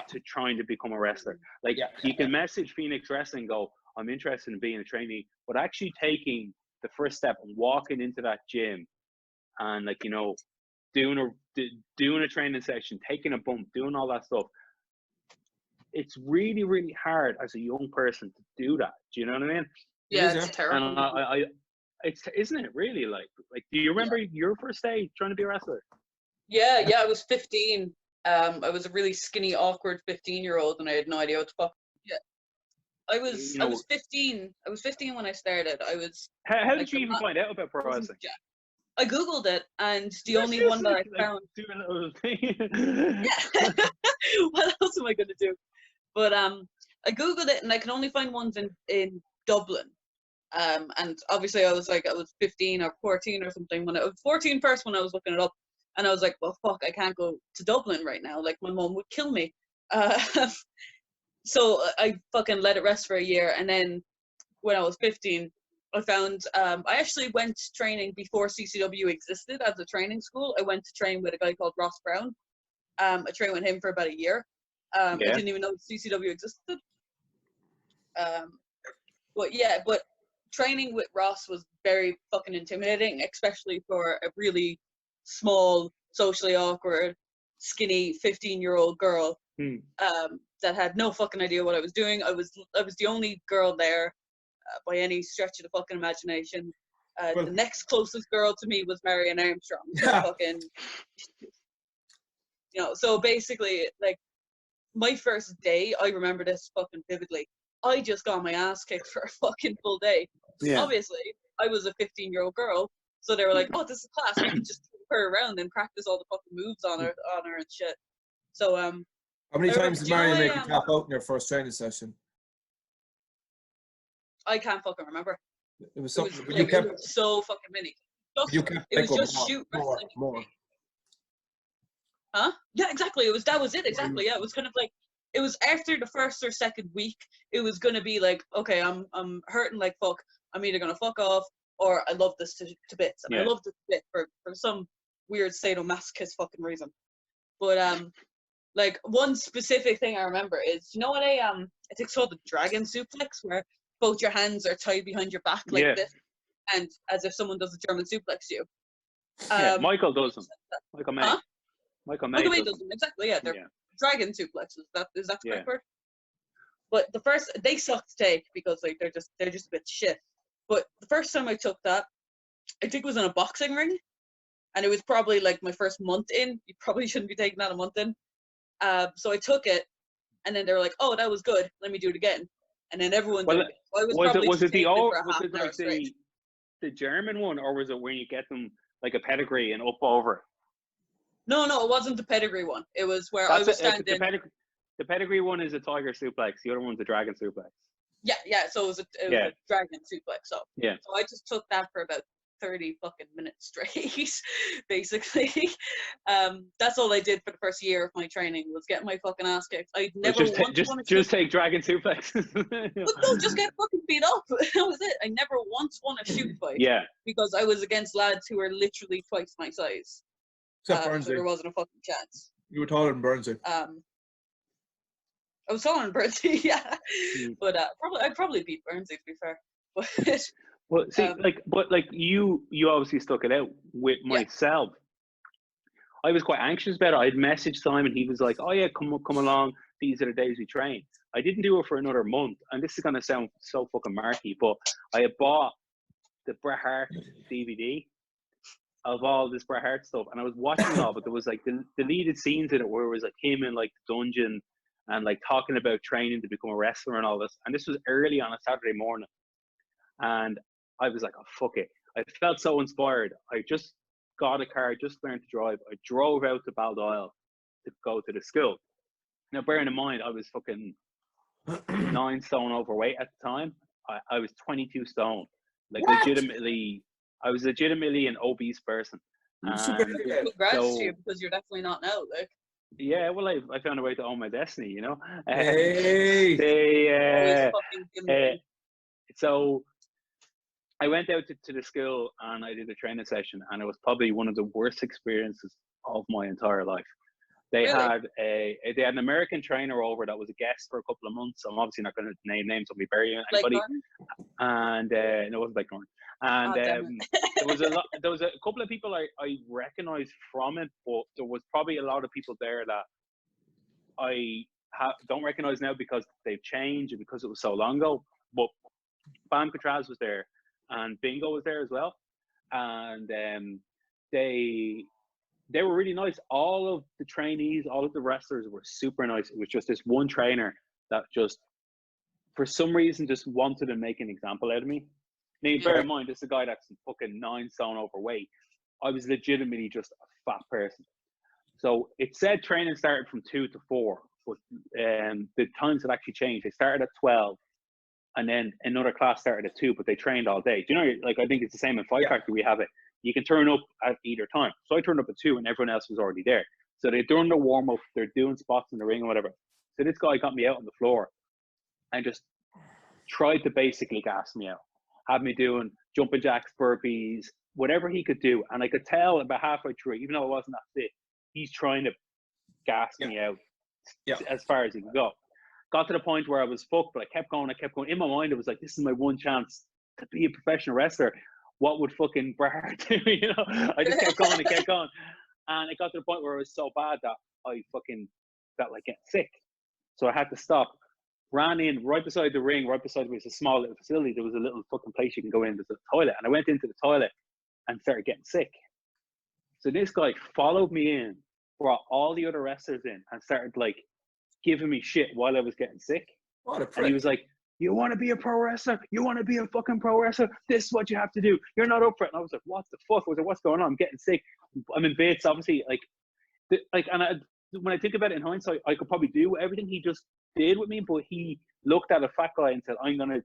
to trying to become a wrestler. Like, you can message Phoenix Wrestling, go, "I'm interested in being a trainee," but actually taking the first step and walking into that gym and, like, you know, doing doing a training session, taking a bump, doing all that stuff. It's really, really hard as a young person to do that. Do you know what I mean? Yeah, It is, it's terrible. And isn't it really like do you remember your first day trying to be a wrestler? Yeah, I was 15. I was a really skinny, awkward 15-year-old, and I had no idea what the fuck. Yeah, I was 15. I was 15 when I started. I was. How did you even find out about pro wrestling? I googled it, and the only one that I found. Do a little thing. Yeah. What else am I gonna do? But I googled it, and I can only find ones in Dublin. And obviously I was 15 or 14 or something when I was 14 first when I was looking it up, and I was like, well, fuck, I can't go to Dublin right now. Like, my mom would kill me. So I fucking let it rest for a year, and then when I was 15, I found I actually went training before CCW existed as a training school. I went to train with a guy called Ross Brown. I trained with him for about a year. I didn't even know CCW existed. But training with Ross was very fucking intimidating, especially for a really small, socially awkward, skinny 15-year-old girl that had no fucking idea what I was doing. I was the only girl there by any stretch of the fucking imagination. The next closest girl to me was Marianne Armstrong. So fucking, so basically, like, my first day, I remember this fucking vividly. I just got my ass kicked for a fucking full day. Yeah. Obviously, I was a 15-year-old girl, so they were like, "Oh, this is class. We can just take her around and practice all the fucking moves on her and shit." So how many times did Marion make you tap out in your first training session? I can't fucking remember. It was so fucking many. It was just shoot wrestling. More. Huh? Yeah, exactly. That was it. Exactly. Yeah, it was kind of like, it was after the first or second week. It was gonna be like, okay, I'm hurting like fuck. I'm either gonna fuck off, or I love this to bits. And I loved it to bits for some weird sadomasochist fucking reason. But like, one specific thing I remember is, you know what I think it's called the dragon suplex, where both your hands are tied behind your back like this, and as if someone does a German suplex you. Michael does them. Michael May. Huh? Michael May does them. Exactly. Yeah, they're dragon suplexes. Is that the correct word? But they suck to take because like they're just a bit shit. But the first time I took that, I think it was in a boxing ring, and it was probably like my first month in. You probably shouldn't be taking that a month in. So I took it, and then they were like, "Oh, that was good. Let me do it again." And then everyone did it. So was it the German one, or was it when you get them like a pedigree and up over? No, it wasn't the pedigree one. It was where I was standing. The pedigree one is a tiger suplex. The other one's a dragon suplex. Yeah. So it was a dragon suplex. So I just took that for about 30 fucking minutes straight, basically. That's all I did for the first year of my training, was get my fucking ass kicked. I never just take dragon suplex. No, just get fucking beat up. That was it. I never once won a shoot fight. Yeah. Because I was against lads who were literally twice my size. So there wasn't a fucking chance. You were taller than Burnsy. I was taller than Burnsy, yeah. But I'd probably beat Burnsy, to be fair. But well, see, you obviously stuck it out with myself. I was quite anxious about it. I'd messaged Simon. He was like, "Oh yeah, come along. These are the days we train." I didn't do it for another month, and this is gonna sound so fucking marky, but I had bought the Bret Hart DVD of all this Bret Hart stuff, and I was watching it all, but there was like the deleted scenes in it where it was like him in like the dungeon and like talking about training to become a wrestler and all this. And this was early on a Saturday morning, and I was like, "Oh fuck it!" I felt so inspired. I just got a car, just learned to drive. I drove out to Baldoyle to go to the school. Now, bearing in mind, I was fucking 9 stone overweight at the time. I was 22 stone. Like, legitimately. I was legitimately an obese person. Congrats to you, because you're definitely not now. Like. Yeah, well, I found a way to own my destiny, you know. Hey. So I went out to the school and I did a training session, and it was probably one of the worst experiences of my entire life. They had an American trainer over that was a guest for a couple of months. So I'm obviously not going to name names. I'll be burying anybody. and no, it wasn't Blake Norman. And there was a couple of people I recognized from it, but there was probably a lot of people there that I don't recognize now because they've changed and because it was so long ago. But Bam Catraz was there, and Bingo was there as well, and they were really nice. All of the trainees, all of the wrestlers were super nice. It was just this one trainer that just, for some reason, just wanted to make an example out of me. Now, bear in mind, this is a guy that's fucking 9 stone overweight. I was legitimately just a fat person. So it said training started from 2 to 4, but the times had actually changed. They started at 12, and then another class started at 2, but they trained all day. Do you know, like, I think it's the same in Fight Factory. We have it. You can turn up at either time. So I turned up at 2, and everyone else was already there. So they're doing their warm-up, they're doing spots in the ring or whatever. So this guy got me out on the floor and just tried to basically gas me out. Had me doing jumping jacks, burpees, whatever he could do. And I could tell about halfway through, even though I wasn't that fit, he's trying to gas me out as far as he could go. Got to the point where I was fucked, but I kept going. In my mind, it was like, this is my one chance to be a professional wrestler. What would fucking Brar do? You know, I just kept going. And it got to the point where it was so bad that I fucking felt like getting sick. So I had to stop. Ran in right beside the ring, right beside me was a small little facility. There was a little fucking place you can go in. There's a toilet. And I went into the toilet and started getting sick. So this guy followed me in, brought all the other wrestlers in, and started like giving me shit while I was getting sick. What a prick. And he was like, you want to be a pro wrestler? You want to be a fucking pro wrestler? This is what you have to do. You're not up for it. And I was like, what the fuck? I was like, what's going on? I'm getting sick. I'm in bits, obviously. When I think about it in hindsight, I could probably do everything he just did with me, but he looked at a fat guy and said, I'm going to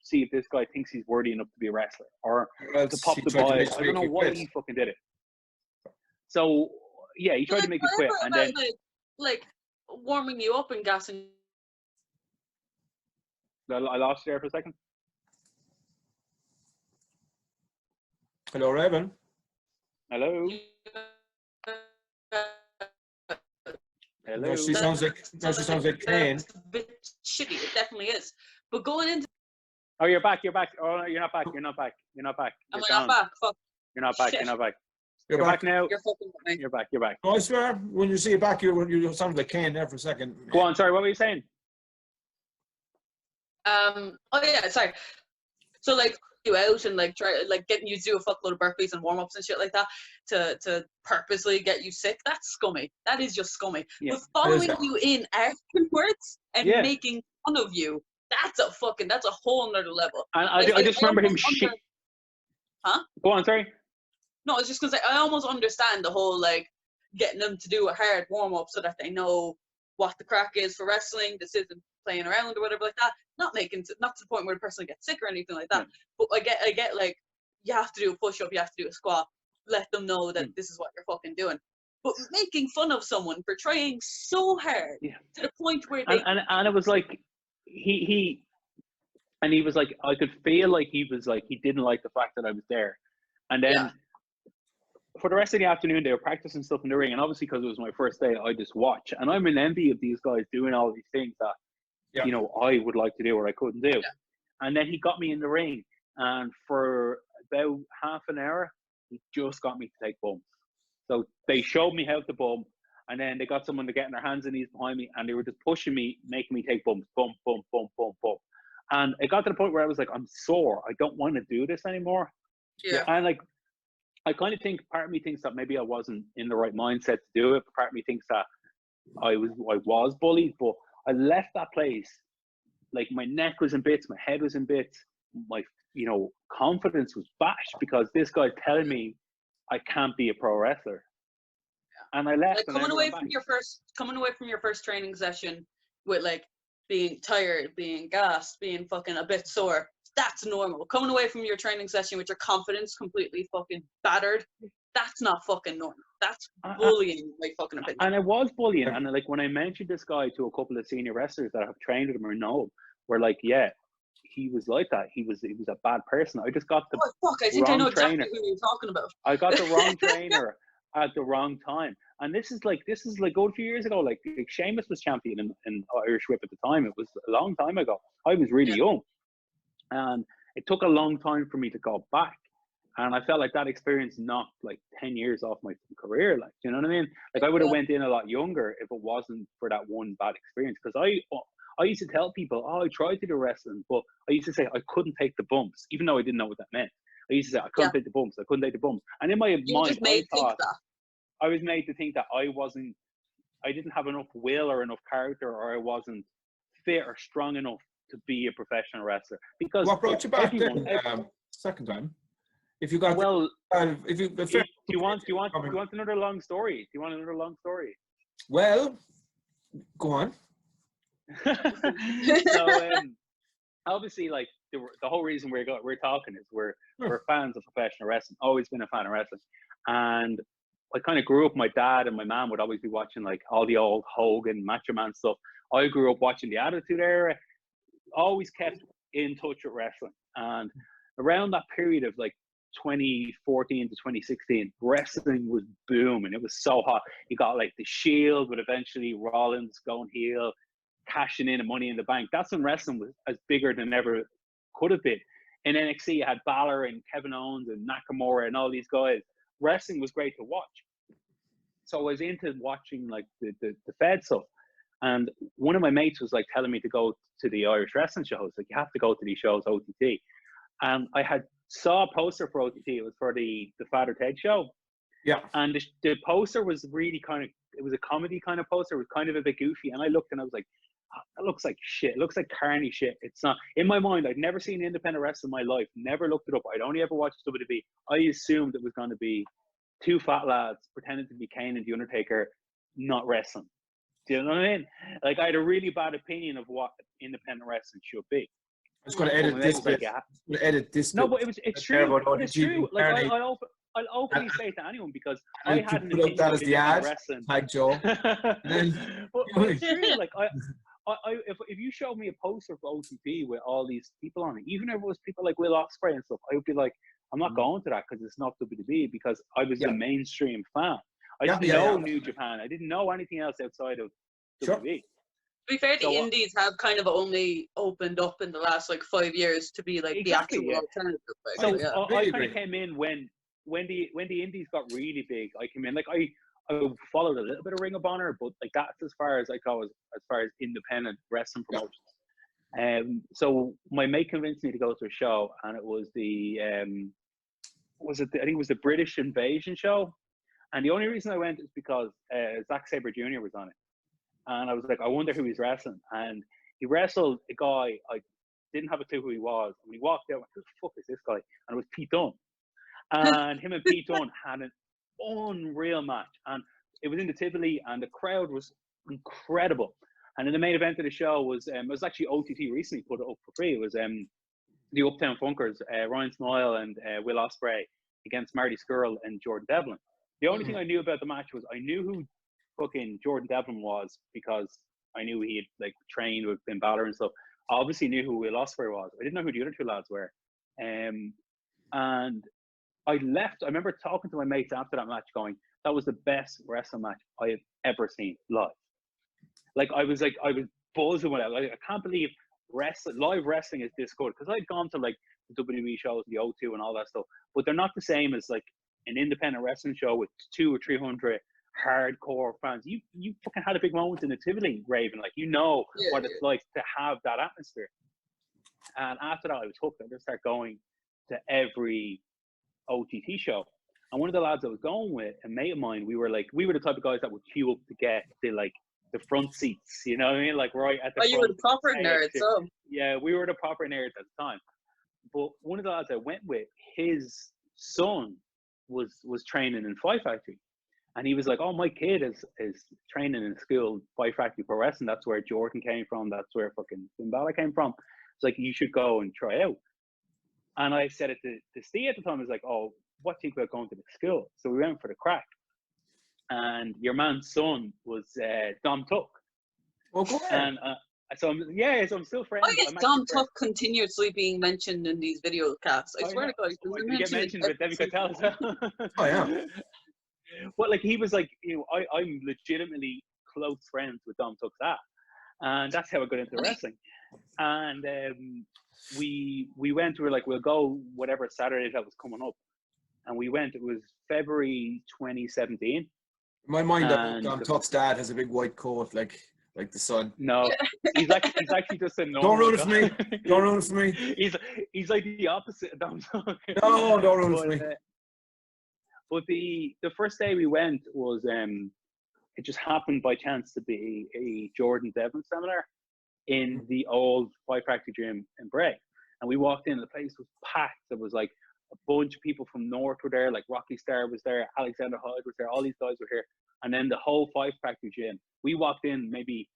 see if this guy thinks he's worthy enough to be a wrestler or to pop the ball. I don't know why he fucking did it. So, yeah, he tried to make it quit. And then, like, warming you up and gassing. I lost you there for a second. Hello, Raven. Hello. Hello. No, she sounds like Kane. That's a bit shitty. It definitely is. But going into. Oh, you're back. Oh, no, you're not back. You're not back. Am I not back? Fuck. You're not back. Shit. You're not back. You're back now. You're fucking with me. You're back. You're back. No, I swear, when you see you back, you sound like Kane there for a second. Go on. Sorry, what were you saying? Oh yeah, sorry. So like you out and like try like getting you to do a fuckload of burpees and warm-ups and shit like that to purposely get you sick. That's scummy. That is just scummy. Yeah. But following you in afterwards and making fun of you, that's a whole nother level. And I just remember him shit. Huh? Go on, sorry. No, I was just gonna say I almost understand the whole like getting them to do a hard warm-up so that they know what the crack is for wrestling. This isn't playing around or whatever like that. Not to the point where the person gets sick or anything like that. But I get like you have to do a push-up, you have to do a squat. Let them know that this is what you're fucking doing. But making fun of someone for trying so hard to the point where they and it was like he was like, I could feel like he was like he didn't like the fact that I was there. And then for the rest of the afternoon, they were practicing stuff in the ring, and obviously because it was my first day, I just watch. And I'm in envy of these guys doing all these things that you know I would like to do or I couldn't do. Yeah. And then he got me in the ring, and for about half an hour, he just got me to take bumps. So they showed me how to bump, and then they got someone to get in their hands and knees behind me, and they were just pushing me, making me take bumps, bump, bump, bump, bump, bump. And it got to the point where I was like, I'm sore. I don't want to do this anymore. Yeah. And like, I kind of think part of me thinks that maybe I wasn't in the right mindset to do it. Part of me thinks that I was bullied, but I left that place. Like my neck was in bits, my head was in bits, my confidence was bashed because this guy's telling me I can't be a pro wrestler. And I left. Like coming away from your first training session with like being tired, being gassed, being fucking a bit sore. That's normal. Coming away from your training session with your confidence completely fucking battered, that's not fucking normal. That's bullying, in my fucking opinion. And it was bullying. And like when I mentioned this guy to a couple of senior wrestlers that have trained with him or know, we're like, yeah, he was like that. He was a bad person. I just got the I think I know exactly trainer. who you're talking about. I got the wrong trainer at the wrong time. And this is like a few years ago. Like Sheamus was champion in Irish Whip at the time. It was a long time ago. I was really young. And it took a long time for me to go back. And I felt like that experience knocked like 10 years off my career. Like, you know what I mean? Like I would have went in a lot younger if it wasn't for that one bad experience. Because I used to tell people, oh, I tried to do wrestling, but I used to say I couldn't take the bumps, even though I didn't know what that meant. I used to say I couldn't take the bumps. I couldn't take the bumps. And in my mind, I was made to think that I didn't have enough will or enough character, or I wasn't fit or strong enough to be a professional wrestler. Because what brought you back then, second time? If you got do you want another long story? Do you want another long story? Well, go on. So obviously, like the whole reason we're talking is we're fans of professional wrestling. Always been a fan of wrestling, and I kind of grew up. My dad and my mom would always be watching like all the old Hogan, Macho Man stuff. I grew up watching the Attitude Era. Always kept in touch with wrestling, and around that period of like 2014 to 2016, wrestling was booming. It was so hot. You got like the Shield, but eventually Rollins going heel, cashing in and Money in the Bank. That's when wrestling was as bigger than ever could have been. In NXT, you had Balor and Kevin Owens and Nakamura and all these guys. Wrestling was great to watch. So I was into watching like the Fed stuff. And one of my mates was like telling me to go to the Irish wrestling shows. Like, you have to go to these shows, OTT. And I had saw a poster for OTT. It was for the Father Ted show. Yeah. And the poster was really it was a comedy kind of poster. It was kind of a bit goofy. And I looked and I was like, oh, that looks like shit. It looks like carny shit. It's not. In my mind, I'd never seen independent wrestling in my life. Never looked it up. I'd only ever watched WWE. I assumed it was going to be two fat lads pretending to be Kane and The Undertaker, not wrestling. Do you know what I mean? Like, I had a really bad opinion of what independent wrestling should be. I'm just going to edit this bit. Edit this. No, but it's true. It's true. Like, I'll openly say it to anyone, because I had an opinion that as the ad. Wrestling. Tag Joe. But it's true. Like, if you showed me a poster for OTP with all these people on it, even if it was people like Will Ospreay and stuff, I would be like, I'm not going to that because it's not WWE, because I was the mainstream fan. I didn't know New Japan. I didn't know anything else outside of WWE. To be fair, the indies have kind of only opened up in the last like 5 years to be like the actual alternative. Like, so I kind of came in when the indies got really big. I came in, like, I followed a little bit of Ring of Honor, but like that's as far as I go as far as independent wrestling promotions. So my mate convinced me to go to a show, and it was I think it was the British Invasion show. And the only reason I went is because Zack Sabre Jr. was on it. And I was like, I wonder who he's wrestling. And he wrestled a guy, I didn't have a clue who he was. And when he walked out, I went, who the fuck is this guy? And it was Pete Dunne. And him and Pete Dunne had an unreal match. And it was in the Tivoli, and the crowd was incredible. And then the main event of the show was, it was actually OTT recently put it up for free. It was the Uptown Funkers, Ryan Smile and Will Ospreay against Marty Scurll and Jordan Devlin. The only thing I knew about the match was I knew who fucking Jordan Devlin was, because I knew he had like trained with Finn Balor and stuff. I obviously knew who Will Ospreay was. I didn't know who the other two lads were. And I left. I remember talking to my mates after that match going, that was the best wrestling match I have ever seen live. Like, I was buzzing with it. Like, I can't believe live wrestling is this good. Because I'd gone to like the WWE shows, the O2 and all that stuff, but they're not the same as like an independent wrestling show with 200 or 300 hardcore fans. You fucking had a big moment in the Tivoli, Raven. Like, you know what it's like to have that atmosphere. And after that, I was hooked. I just started going to every OTT show. And one of the lads I was going with, a mate of mine, we were the type of guys that would queue up to get the front seats. You know what I mean? Like, right at the front. You were the proper nerds, so. Yeah, we were the proper nerds at the time. But one of the lads I went with, his son was training in Fight Factory. And he was like, oh, my kid is training in school, Fight Factory Pro Wrestling. That's where Jordan came from. That's where fucking Finn Balor came from. It's like, you should go and try out. And I said it to Steve at the time. I was like, oh, what do you think about going to the school? So we went for the crack. And your man's son was Dom Tuck. Oh, go ahead. And so I'm still friends. Why is Dom Tuck continuously being mentioned in these video casts? I swear to God, he get mentioned with Debbie Costello. Oh, yeah. But like, he was like, I'm legitimately close friends with Dom Tuck's dad. And that's how I got into wrestling. And we went, we were like, we'll go whatever Saturday that was coming up. And we went, it was February 2017. In my mind, And Tuck's dad has a big white coat, like the sun. No, he's actually just a normal Don't ruin it for me. guy. Don't ruin it for me. He's like the opposite. No, don't ruin it for me. But the first day we went was it just happened by chance to be a Jordan Devlin seminar in the old Five Factory gym in Bray. And we walked in, the place was packed. There was like a bunch of people from North were there, like Rocky Star was there, Alexander Hyde was there, all these guys were here. And then the whole Five Factory gym. We walked in maybe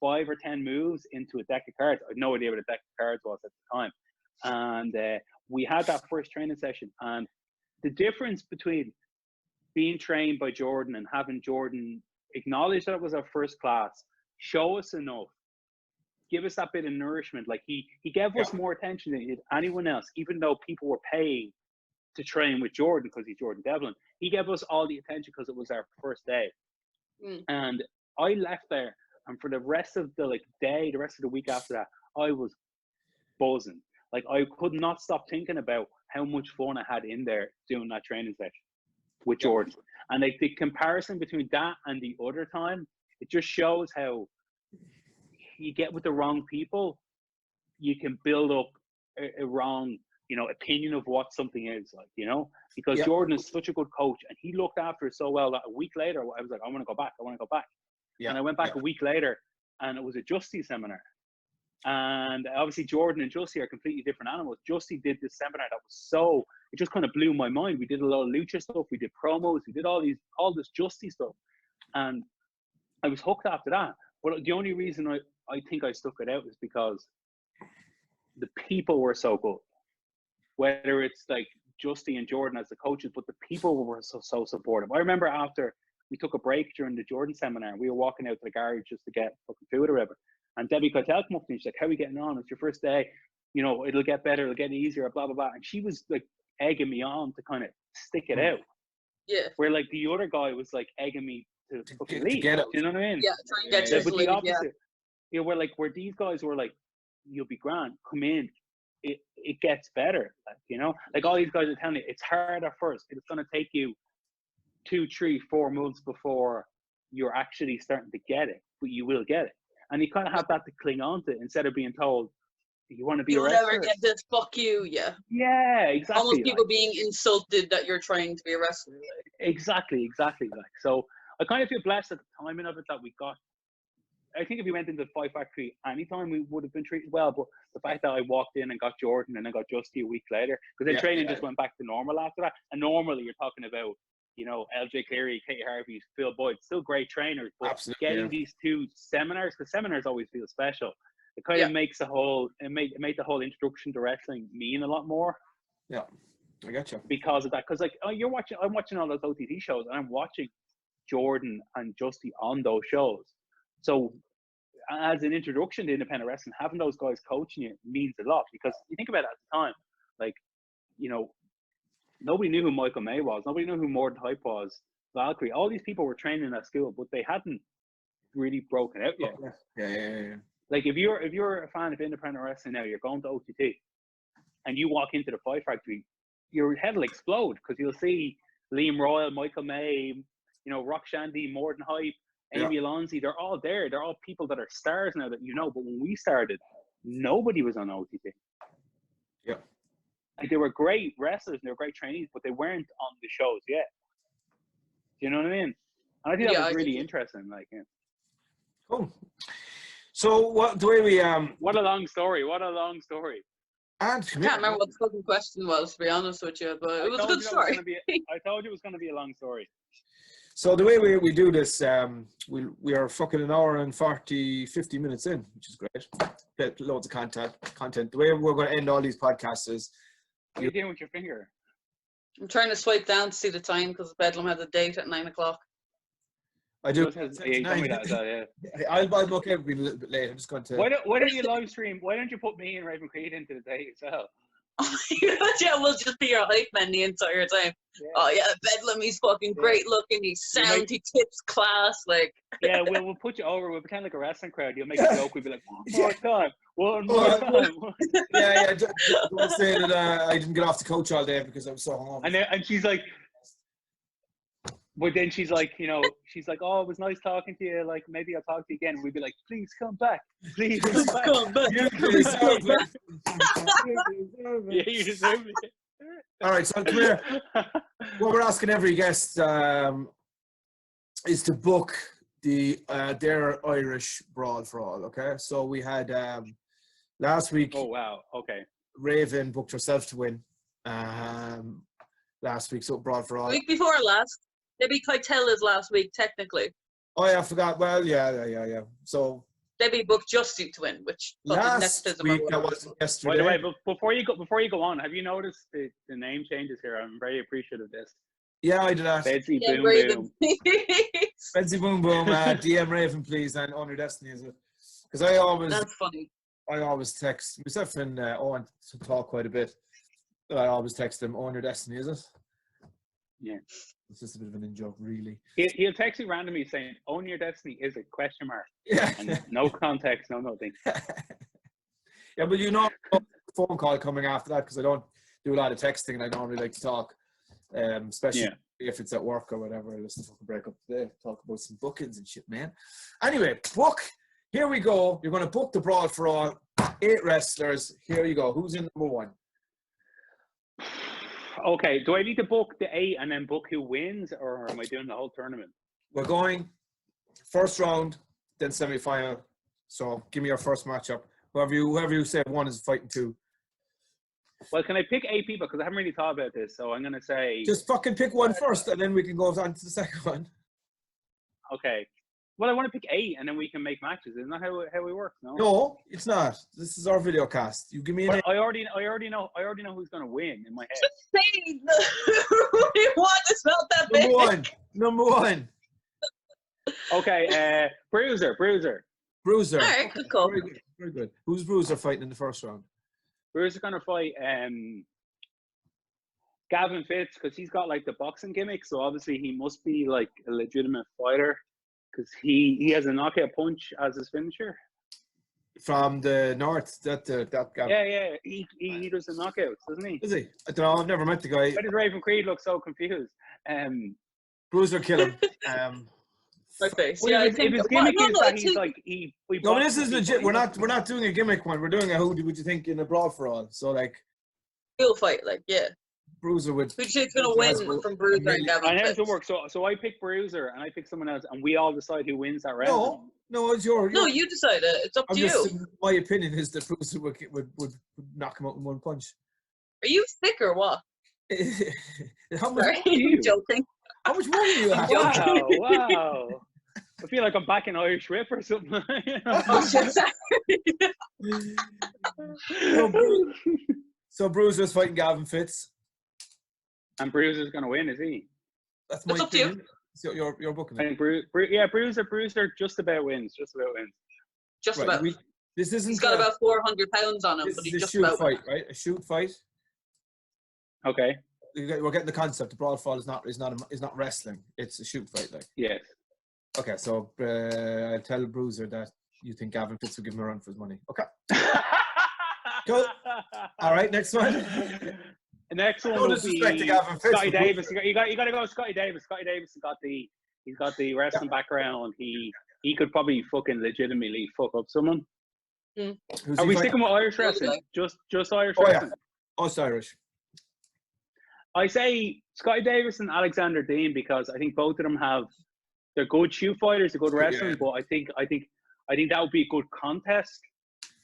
5 or 10 moves into a deck of cards. I had no idea what a deck of cards was at the time. And we had that first training session. And the difference between being trained by Jordan and having Jordan acknowledge that it was our first class, show us enough, give us that bit of nourishment. Like he gave us more attention than he did anyone else, even though people were paying to train with Jordan because he's Jordan Devlin. He gave us all the attention because it was our first day. And I left there, and for the rest of the day, the rest of the week after that, I was buzzing. Like I could not stop thinking about how much fun I had in there doing that training session with Jordan. And like the comparison between that and the other time, it just shows how you get with the wrong people, you can build up a wrong, opinion of what something is, because Jordan is such a good coach and he looked after it so well that a week later, I was like, I want to go back. Yeah. And I went back a week later and it was a Justy seminar. And obviously Jordan and Justy are completely different animals. Justy did this seminar that was it just kind of blew my mind. We did a lot of lucha stuff. We did promos. We did all this Justy stuff. And I was hooked after that. But the only reason I think I stuck it out is because the people were so good. Whether it's like Justy and Jordan as the coaches, but the people were so supportive. I remember after we took a break during the Jordan seminar, we were walking out to the garage just to get fucking food or whatever. And Debbie Cotel came up to me, she's like, how are we getting on? It's your first day. It'll get better. It'll get easier, blah, blah, blah. And she was like egging me on to kind of stick it out. Yeah. Where like the other guy was like egging me to fucking leave. Get out. Do you know what I mean? Yeah, try and get you but the opposite. Where these guys were like, you'll be grand, come in. It gets better. Like all these guys are telling you, it's hard at first. It's going to take you 2, 3, 4 months before you're actually starting to get it, but you will get it. And you kind of have that to cling on to instead of being told, you want to be a wrestler? You'll never get this, fuck you, yeah. Yeah, exactly. Almost people being insulted that you're trying to be a wrestler. Exactly. So I kind of feel blessed at the timing of it that we got. I think if we went into the Five Factory anytime, we would have been treated well. But the fact that I walked in and got Jordan and then got Justy a week later, because then training just went back to normal after that. And normally you're talking about, LJ Cleary, Katie Harvey, Phil Boyd, still great trainers. But getting these two seminars, because seminars always feel special, it kind of makes it made the whole introduction to wrestling mean a lot more. Yeah, I got you. Because of that, because I'm watching all those OTT shows and I'm watching Jordan and Justy on those shows. So as an introduction to independent wrestling, having those guys coaching you means a lot, because you think about it at the time, like, nobody knew who Michael May was. Nobody knew who Morden Hype was. Valkyrie. All these people were training at school, but they hadn't really broken out yet. Yeah. Like if you're a fan of independent wrestling now, you're going to OTT, and you walk into the Fight Factory, your head will explode because you'll see Liam Royal, Michael May, Rock Shandy, Morden Hype, Amy Alonzi. They're all there. They're all people that are stars now that But when we started, nobody was on OTT. Yeah. Like they were great wrestlers and they were great trainees, but they weren't on the shows yet. Do you know what I mean? And I think that was really interesting. Cool. So what the way we What a long story. And I can't remember what the fucking question was, to be honest with you, but it was a good story. I told you it was going to be a long story. So the way we do this, we are fucking an hour and 50 minutes in, which is great. Get loads of content. The way we're going to end all these podcasts is... What are you doing with your finger? I'm trying to swipe down to see the time because Bedlam had a date at 9 o'clock. I do. I'm okay with being a little bit late. I'm just going to... Why don't you live stream? Why don't you put me and Raven Creed into the date as well? Oh my God, yeah, we'll just be your hype man the entire time. Yeah. Oh yeah, Bedlam, he's fucking great looking, he's sound, he tips class, like. Yeah, we'll put you over. We'll pretend like a wrestling crowd. You'll make a joke. We'll be like, one more time. Yeah. Don't say that I didn't get off the couch all day because I was so hungover. And she's like, but then she's like, she's like, oh, it was nice talking to you. Like, maybe I'll talk to you again. We'd be like, please come back. Please come back. You deserve it. Yeah, you deserve it. All right, so come here. What we're asking every guest is to book their Irish Brawl for All. Okay, so we had last week. Oh wow! Okay. Raven booked herself to win last week, so Brawl for All. Week before last, Debbie Keitella's last week technically. Oh yeah, I forgot. Well, yeah. So Debbie booked Justy to win, which last week that was yesterday. By the way, before you go on, have you noticed the name changes here? I'm very appreciative of this. Yeah, I did that. Bedsy yeah, Boom Raven. Boom. Bedsy Boom Boom. DM Raven, please, and Own Your Destiny is it? Because That's funny. I always text myself and Owen to talk quite a bit. I always text them, Own Your Destiny, is it? Yeah. It's just a bit of an in-joke, really. He'll text you randomly saying, Own Your Destiny is a question mark. Yeah. And no context, no nothing. Yeah, but phone call coming after that because I don't do a lot of texting and I normally like to talk, especially if it's at work or whatever. I just fucking break up today, talk about some bookings and shit, man. Anyway, book. Here we go. You're going to book the Brawl for All. 8 wrestlers. Here you go. Who's in number 1? Okay, do I need to book the 8 and then book who wins, or am I doing the whole tournament? We're going first round, then semi-final. So give me your first matchup. Whoever you say 1 is fighting 2. Well, can I pick 8 people? Because I haven't really thought about this, so I'm going to say... Just fucking pick one first, and then we can go on to the second one. Okay. Well, I want to pick 8, and then we can make matches. Isn't that how we work? No, it's not. This is our video cast. You give me an. I already know who's going to win in my head. Just say who you want. It's not that big. Number one. Okay, Bruiser. All right, good call. Very good. Who's Bruiser fighting in the first round? Bruiser going to fight Gavin Fitz because he's got like the boxing gimmick, so obviously he must be like a legitimate fighter. Because he has a knockout punch as his finisher. From the north, that guy. Yeah. He does the knockouts, doesn't he? Is he? I don't know. I've never met the guy. Why does Raven Creed look so confused? Bruiser kill him. My face. Well, Yeah, if his gimmick is that he's like No, but this is legit. We're not doing a gimmick one. We're doing a who would you think in a Brawl for All. So like. Real fight, like yeah. Bruiser would. Who's gonna win from Bruiser and Gavin? I know it work. So I pick Bruiser and I pick someone else, and we all decide who wins that round. No, it's your. No, you decide it. It's up to you. My opinion is that Bruiser would knock him out in one punch. Are you sick or what? How much? Sorry, I'm joking. How much money do you have? Wow. I feel like I'm back in Irish Whip or something. Oh, shit, So Bruiser's fighting Gavin Fitz. And Bruiser's going to win, is he? That's my up to you. opinion. So you're booking it. I think Bruiser just about wins. Just right, about. This isn't. He's got about 400 pounds on him, this but is he's a just shoot about. fight, right? A shoot fight. Okay. We're getting the concept. The Brawl for All is not wrestling. It's a shoot fight, like. Yes. Okay, so I'll tell Bruiser that you think Gavin Fitz will give him a run for his money. Okay. Cool. All right, next one. The next one will be Scotty Davis. You got to go with Scotty Davis. Scotty Davis he's got the wrestling background. He could probably fucking legitimately fuck up someone. Are we sticking with Irish wrestling? Just Irish wrestling? Oh, it's Irish. I say Scotty Davis and Alexander Dean because I think both of them they're good shoot fighters, they're good wrestling, but I think that would be a good contest.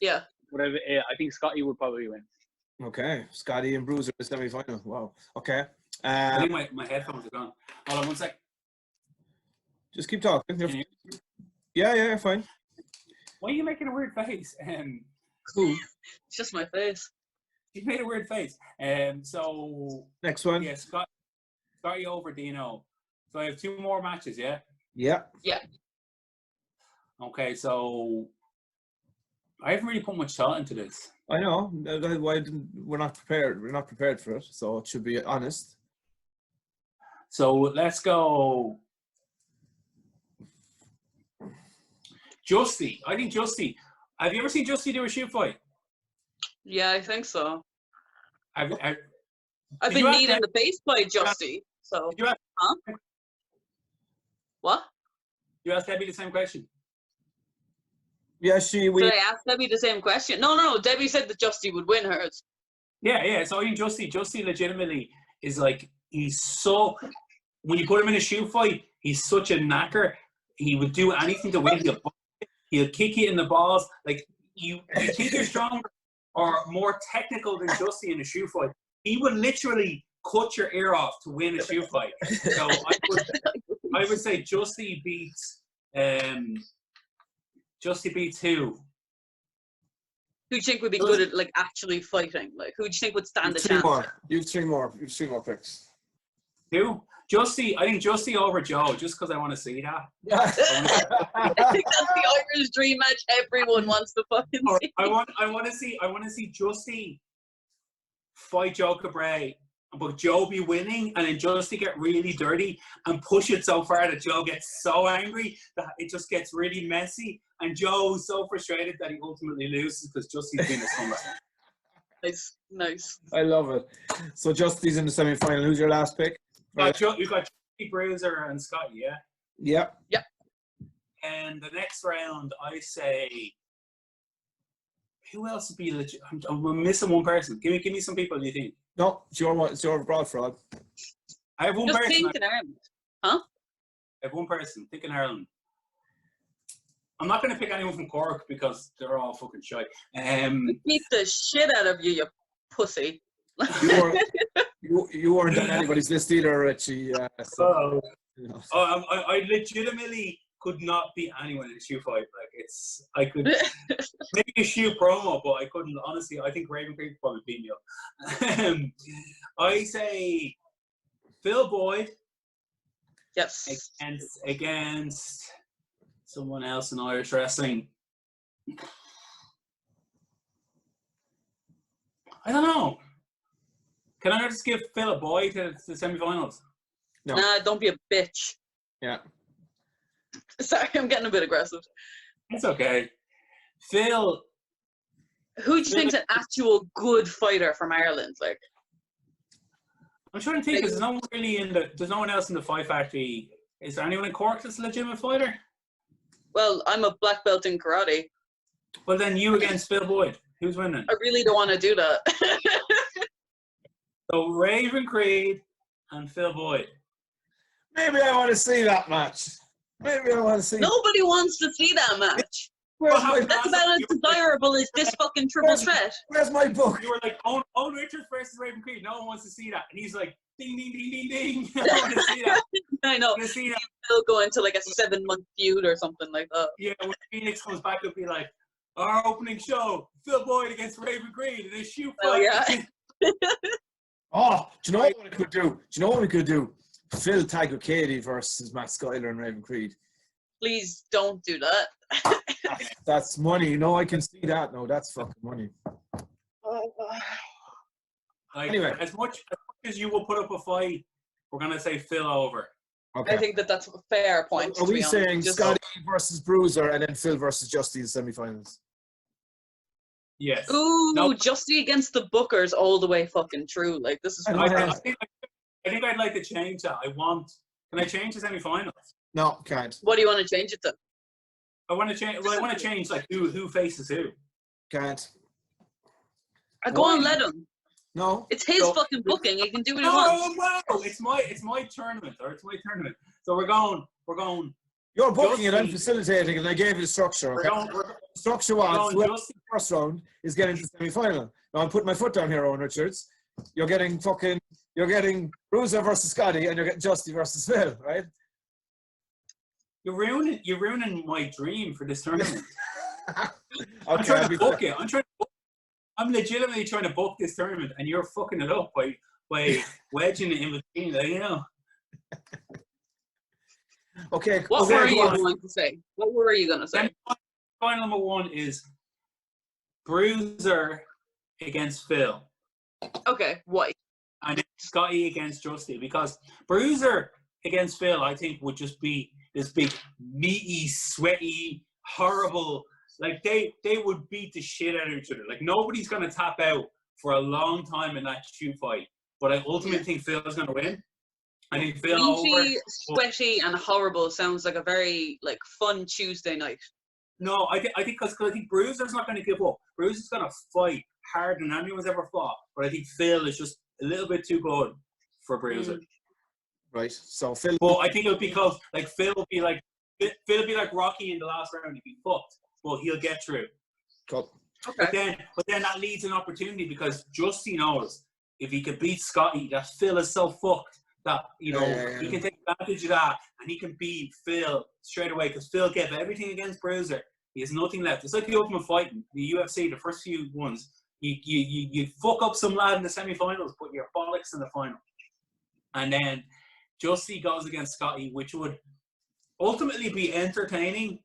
Yeah. Whatever. I think Scotty would probably win. Okay, Scotty and Bruiser in the semi-final. Wow. Okay. I think my headphones are gone. Hold on one sec. Just keep talking. Yeah, fine. Why are you making a weird face? Cool. It's just my face. You made a weird face. So next one. Yeah, Scotty over Dino. So I have 2 more matches. Yeah. Yeah. Yeah. Okay, so I haven't really put much thought into this. I know. We're not prepared. We're not prepared for it, so it should be honest. So let's go. Justy. I think Justy. Have you ever seen Justy do a shoot fight? Yeah, I think so. I've I've been kneed in the face by Justy. So, Did you ask, huh? What? you asked Debbie the same question? Yeah, Did I ask Debbie the same question? No. Debbie said that Justy would win hers. Yeah. So I think Justy legitimately is like, he's so, when you put him in a shoot fight, he's such a knacker. He would do anything to win. He'll kick you in the balls. Like, you think you're stronger or more technical than Justy in a shoot fight. He would literally cut your ear off to win a shoot fight. So I would say Justy beats who? Who do you think would be good at like actually fighting? Like, who do you think would stand a chance? You have three more picks. Who? Justy. I think Justy over Joe, just because I want to see that. I think that's the Irish dream match everyone wants to fucking see. I want to see Justy fight Joe Cabray, but Joe be winning, and then Justy get really dirty and push it so far that Joe gets so angry that it just gets really messy, and Joe's so frustrated that he ultimately loses because Justy's been a scumbag. Nice. I love it. So Justy's in the semi-final. Who's your last pick? You've got Justy, Bruiser, and Scotty, yeah? Yep. And the next round, I say, who else would be legit? I'm missing one person. Give me some people. Do you think? No, it's your one. It's your broad fraud. I have one Just person. think in Ireland. Huh? I have one person. Think in Ireland. I'm not going to pick anyone from Cork because they're all fucking shy. Beat the shit out of you pussy. You weren't on anybody's list either, Richie. So, you know. I legitimately could not beat anyone in a shoe fight. Like, I could maybe a shoe promo, but I couldn't. Honestly, I think Raven Creed probably beat me up. I say Phil Boyd. Yes. Against someone else in Irish wrestling. I don't know. Can I just give Phil a boy to the semi-finals? No. Nah, don't be a bitch. Yeah. Sorry, I'm getting a bit aggressive. It's okay. Phil. Who do you think's an actual good fighter from Ireland? Like, I'm trying to think, because there's no one else in the Fight Factory. Is there anyone in Cork that's a legitimate fighter? well, I'm a black belt in karate. Well, then you against Phil Boyd. Who's winning? I really don't want to do that. So Raven Creed and Phil Boyd. Maybe I want to see that match. Maybe I want to see. Nobody wants to see that match. That's about as desirable as this fucking triple threat. Where's my book? You were like, Owen Richards versus Raven Creed. No one wants to see that. And he's like, ding, ding, ding, ding, ding. I want to see that. I know. See that. They'll go into like a 7-month feud or something like that. Yeah, when Phoenix comes back, it'll be like, our opening show, Phil Boyd against Raven Creed. And they shoot fight. Oh, yeah. Oh, do you know what we could do? Do you know what we could do? Phil Tagliocchini versus Matt Schuyler and Raven Creed. Please don't do that. That's money. No, I can see that. No, that's fucking money. Like, Anyway. as much as you will put up a fight, we're going to say Phil over. Okay. I think that's a fair point. Are to we be saying honest. Scotty versus Bruiser and then Phil versus Justy in semi-finals? Yes. Ooh, No. Justy against the Bookers all the way fucking true. Like, this is I think I'd like to change that. Can I change the semi-finals? No, can't. What do you want to change it to? I want to change like who faces who. Can't. Go on, let him. No. It's his fucking booking. He can do what he No, wants. wow! It's my tournament, or it's my tournament. So we're going. You're booking it, I'm Justy. facilitating, and I gave you the structure. Okay? The structure was whoever wins the first round is getting to the semi-final. Now I'm putting my foot down here, Owen Richards. You're getting Bruiser versus Scotty, and you're getting Justy versus Phil, right? You're ruining my dream for this tournament. Okay, I'm trying to book it. I'm legitimately trying to book this tournament, and you're fucking it up by wedging it in between. Like, you know. Okay. What were you going to say? What were you going to say? Final number one is Bruiser against Phil. Okay, why? And then Scotty against Justy, because Bruiser against Phil, I think, would just be this big, meaty, sweaty, horrible. Like they would beat the shit out of each other. Like nobody's gonna tap out for a long time in that shoe fight. But I ultimately think Phil's gonna win. I think Phil Meaty, over. sweaty, and horrible sounds like a very like fun Tuesday night. No, I think because I think Bruiser's not gonna give up. Bruiser's gonna fight harder than anyone's ever fought. But I think Phil is just a little bit too good for Bruiser. Right. So Phil. But I think it'll be close. Like Phil will be like Rocky in the last round. He'll be fucked, but he'll get through. Cool. Okay. But then that leads an opportunity because Justy knows if he could beat Scotty, that Phil is so fucked that he can take advantage of that and he can beat Phil straight away because Phil gave everything against Bruiser. He has nothing left. It's like the Ultimate Fighting, the UFC, the first few ones. You fuck up some lad in the semi-finals, put your bollocks in the final. And then Justy goes against Scotty, which would ultimately be entertaining,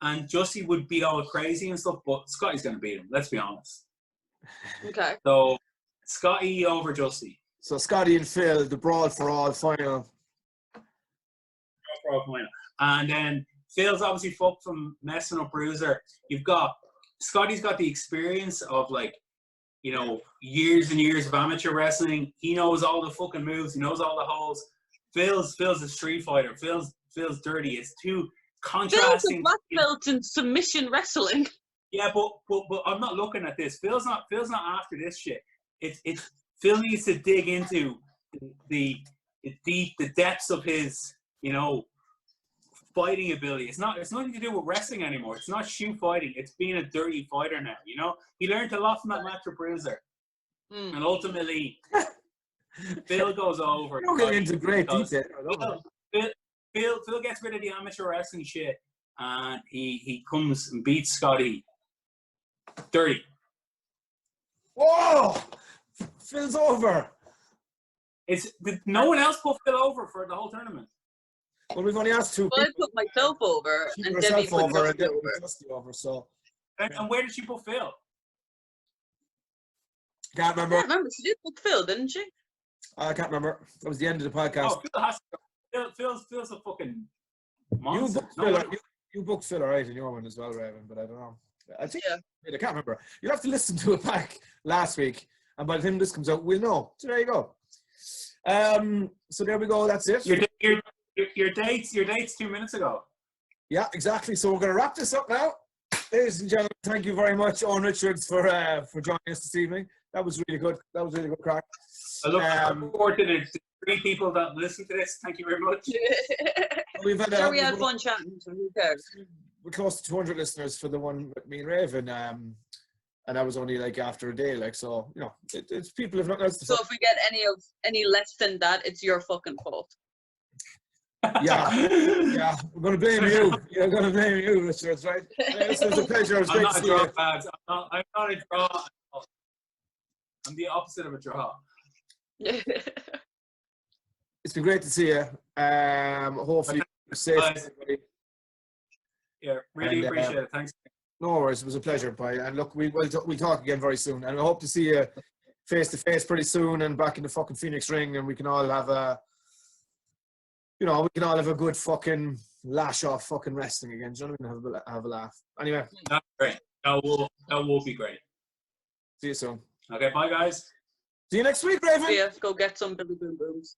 and Justy would be all crazy and stuff, but Scotty's going to beat him, let's be honest. Okay. So, Scotty over Justy. So Scotty and Phil, the Brawl for All final. And then Phil's obviously fucked from messing up Bruiser. Scotty's got the experience of years and years of amateur wrestling. He knows all the fucking moves. He knows all the holes. Phil's a street fighter. Phil's dirty. It's too contrasting. Phil's a black belt in submission wrestling. Yeah, but I'm not looking at this. Phil's not after this shit. It's Phil needs to dig into the depths of his fighting ability. It's nothing to do with wrestling anymore. It's not shoe fighting. It's being a dirty fighter now. He learned a lot from that match with Bruiser, and ultimately Phil goes over. You're getting into great detail. Phil gets rid of the amateur wrestling shit, and he comes and beats Scotty dirty. Whoa! Phil's over. No one else put Phil over for the whole tournament. Well, we've only asked two. Well, I put myself over, she and put Debbie herself put over, and Dusty Debbie over. put Dusty over. So And where did she put Phil? can't I remember. can't remember. She did put Phil, didn't she? I can't remember. That was the end of the podcast. Oh, Phil has to go. Phil's a fucking monster. You booked Phil, all right, in your one as well, Raven, but I don't know. I think Yeah. I can't remember. You'll have to listen to it back last week, and by the time this comes out, we'll know. So there you go. So there we go. That's it. Your dates 2 minutes ago. Yeah, exactly. So we're going to wrap this up now. Ladies and gentlemen, thank you very much, Owen Richards, for joining us this evening. That was really good. That was really good crack. I look forward to the 3 people that listen to this. Thank you very much. We've had Sure, we had fun chatting, so who cares? We're close to 200 listeners for the one with me and Raven, and that was only like after a day, so it's people have nothing else to So say. if we get any less than that, it's your fucking fault. Yeah, we're going to blame you. We're going to blame you, Richards, right? This was a pleasure. It was I'm great not to a see draw, you. lads. I'm not a draw. I'm the opposite of a draw. It's been great to see you. Hopefully you're safe. Everybody. Yeah, really appreciate it. Thanks. No worries. It was a pleasure, bye. And look, we'll talk again very soon. And I hope to see you face to face pretty soon and back in the fucking Phoenix ring, and we can all have a good fucking lash off fucking wrestling again. Do you know what I mean? Have a laugh. Anyway. That's great. That will be great. See you soon. Okay, bye guys. See you next week, Raven. Yeah, go get some Billy Boom Booms.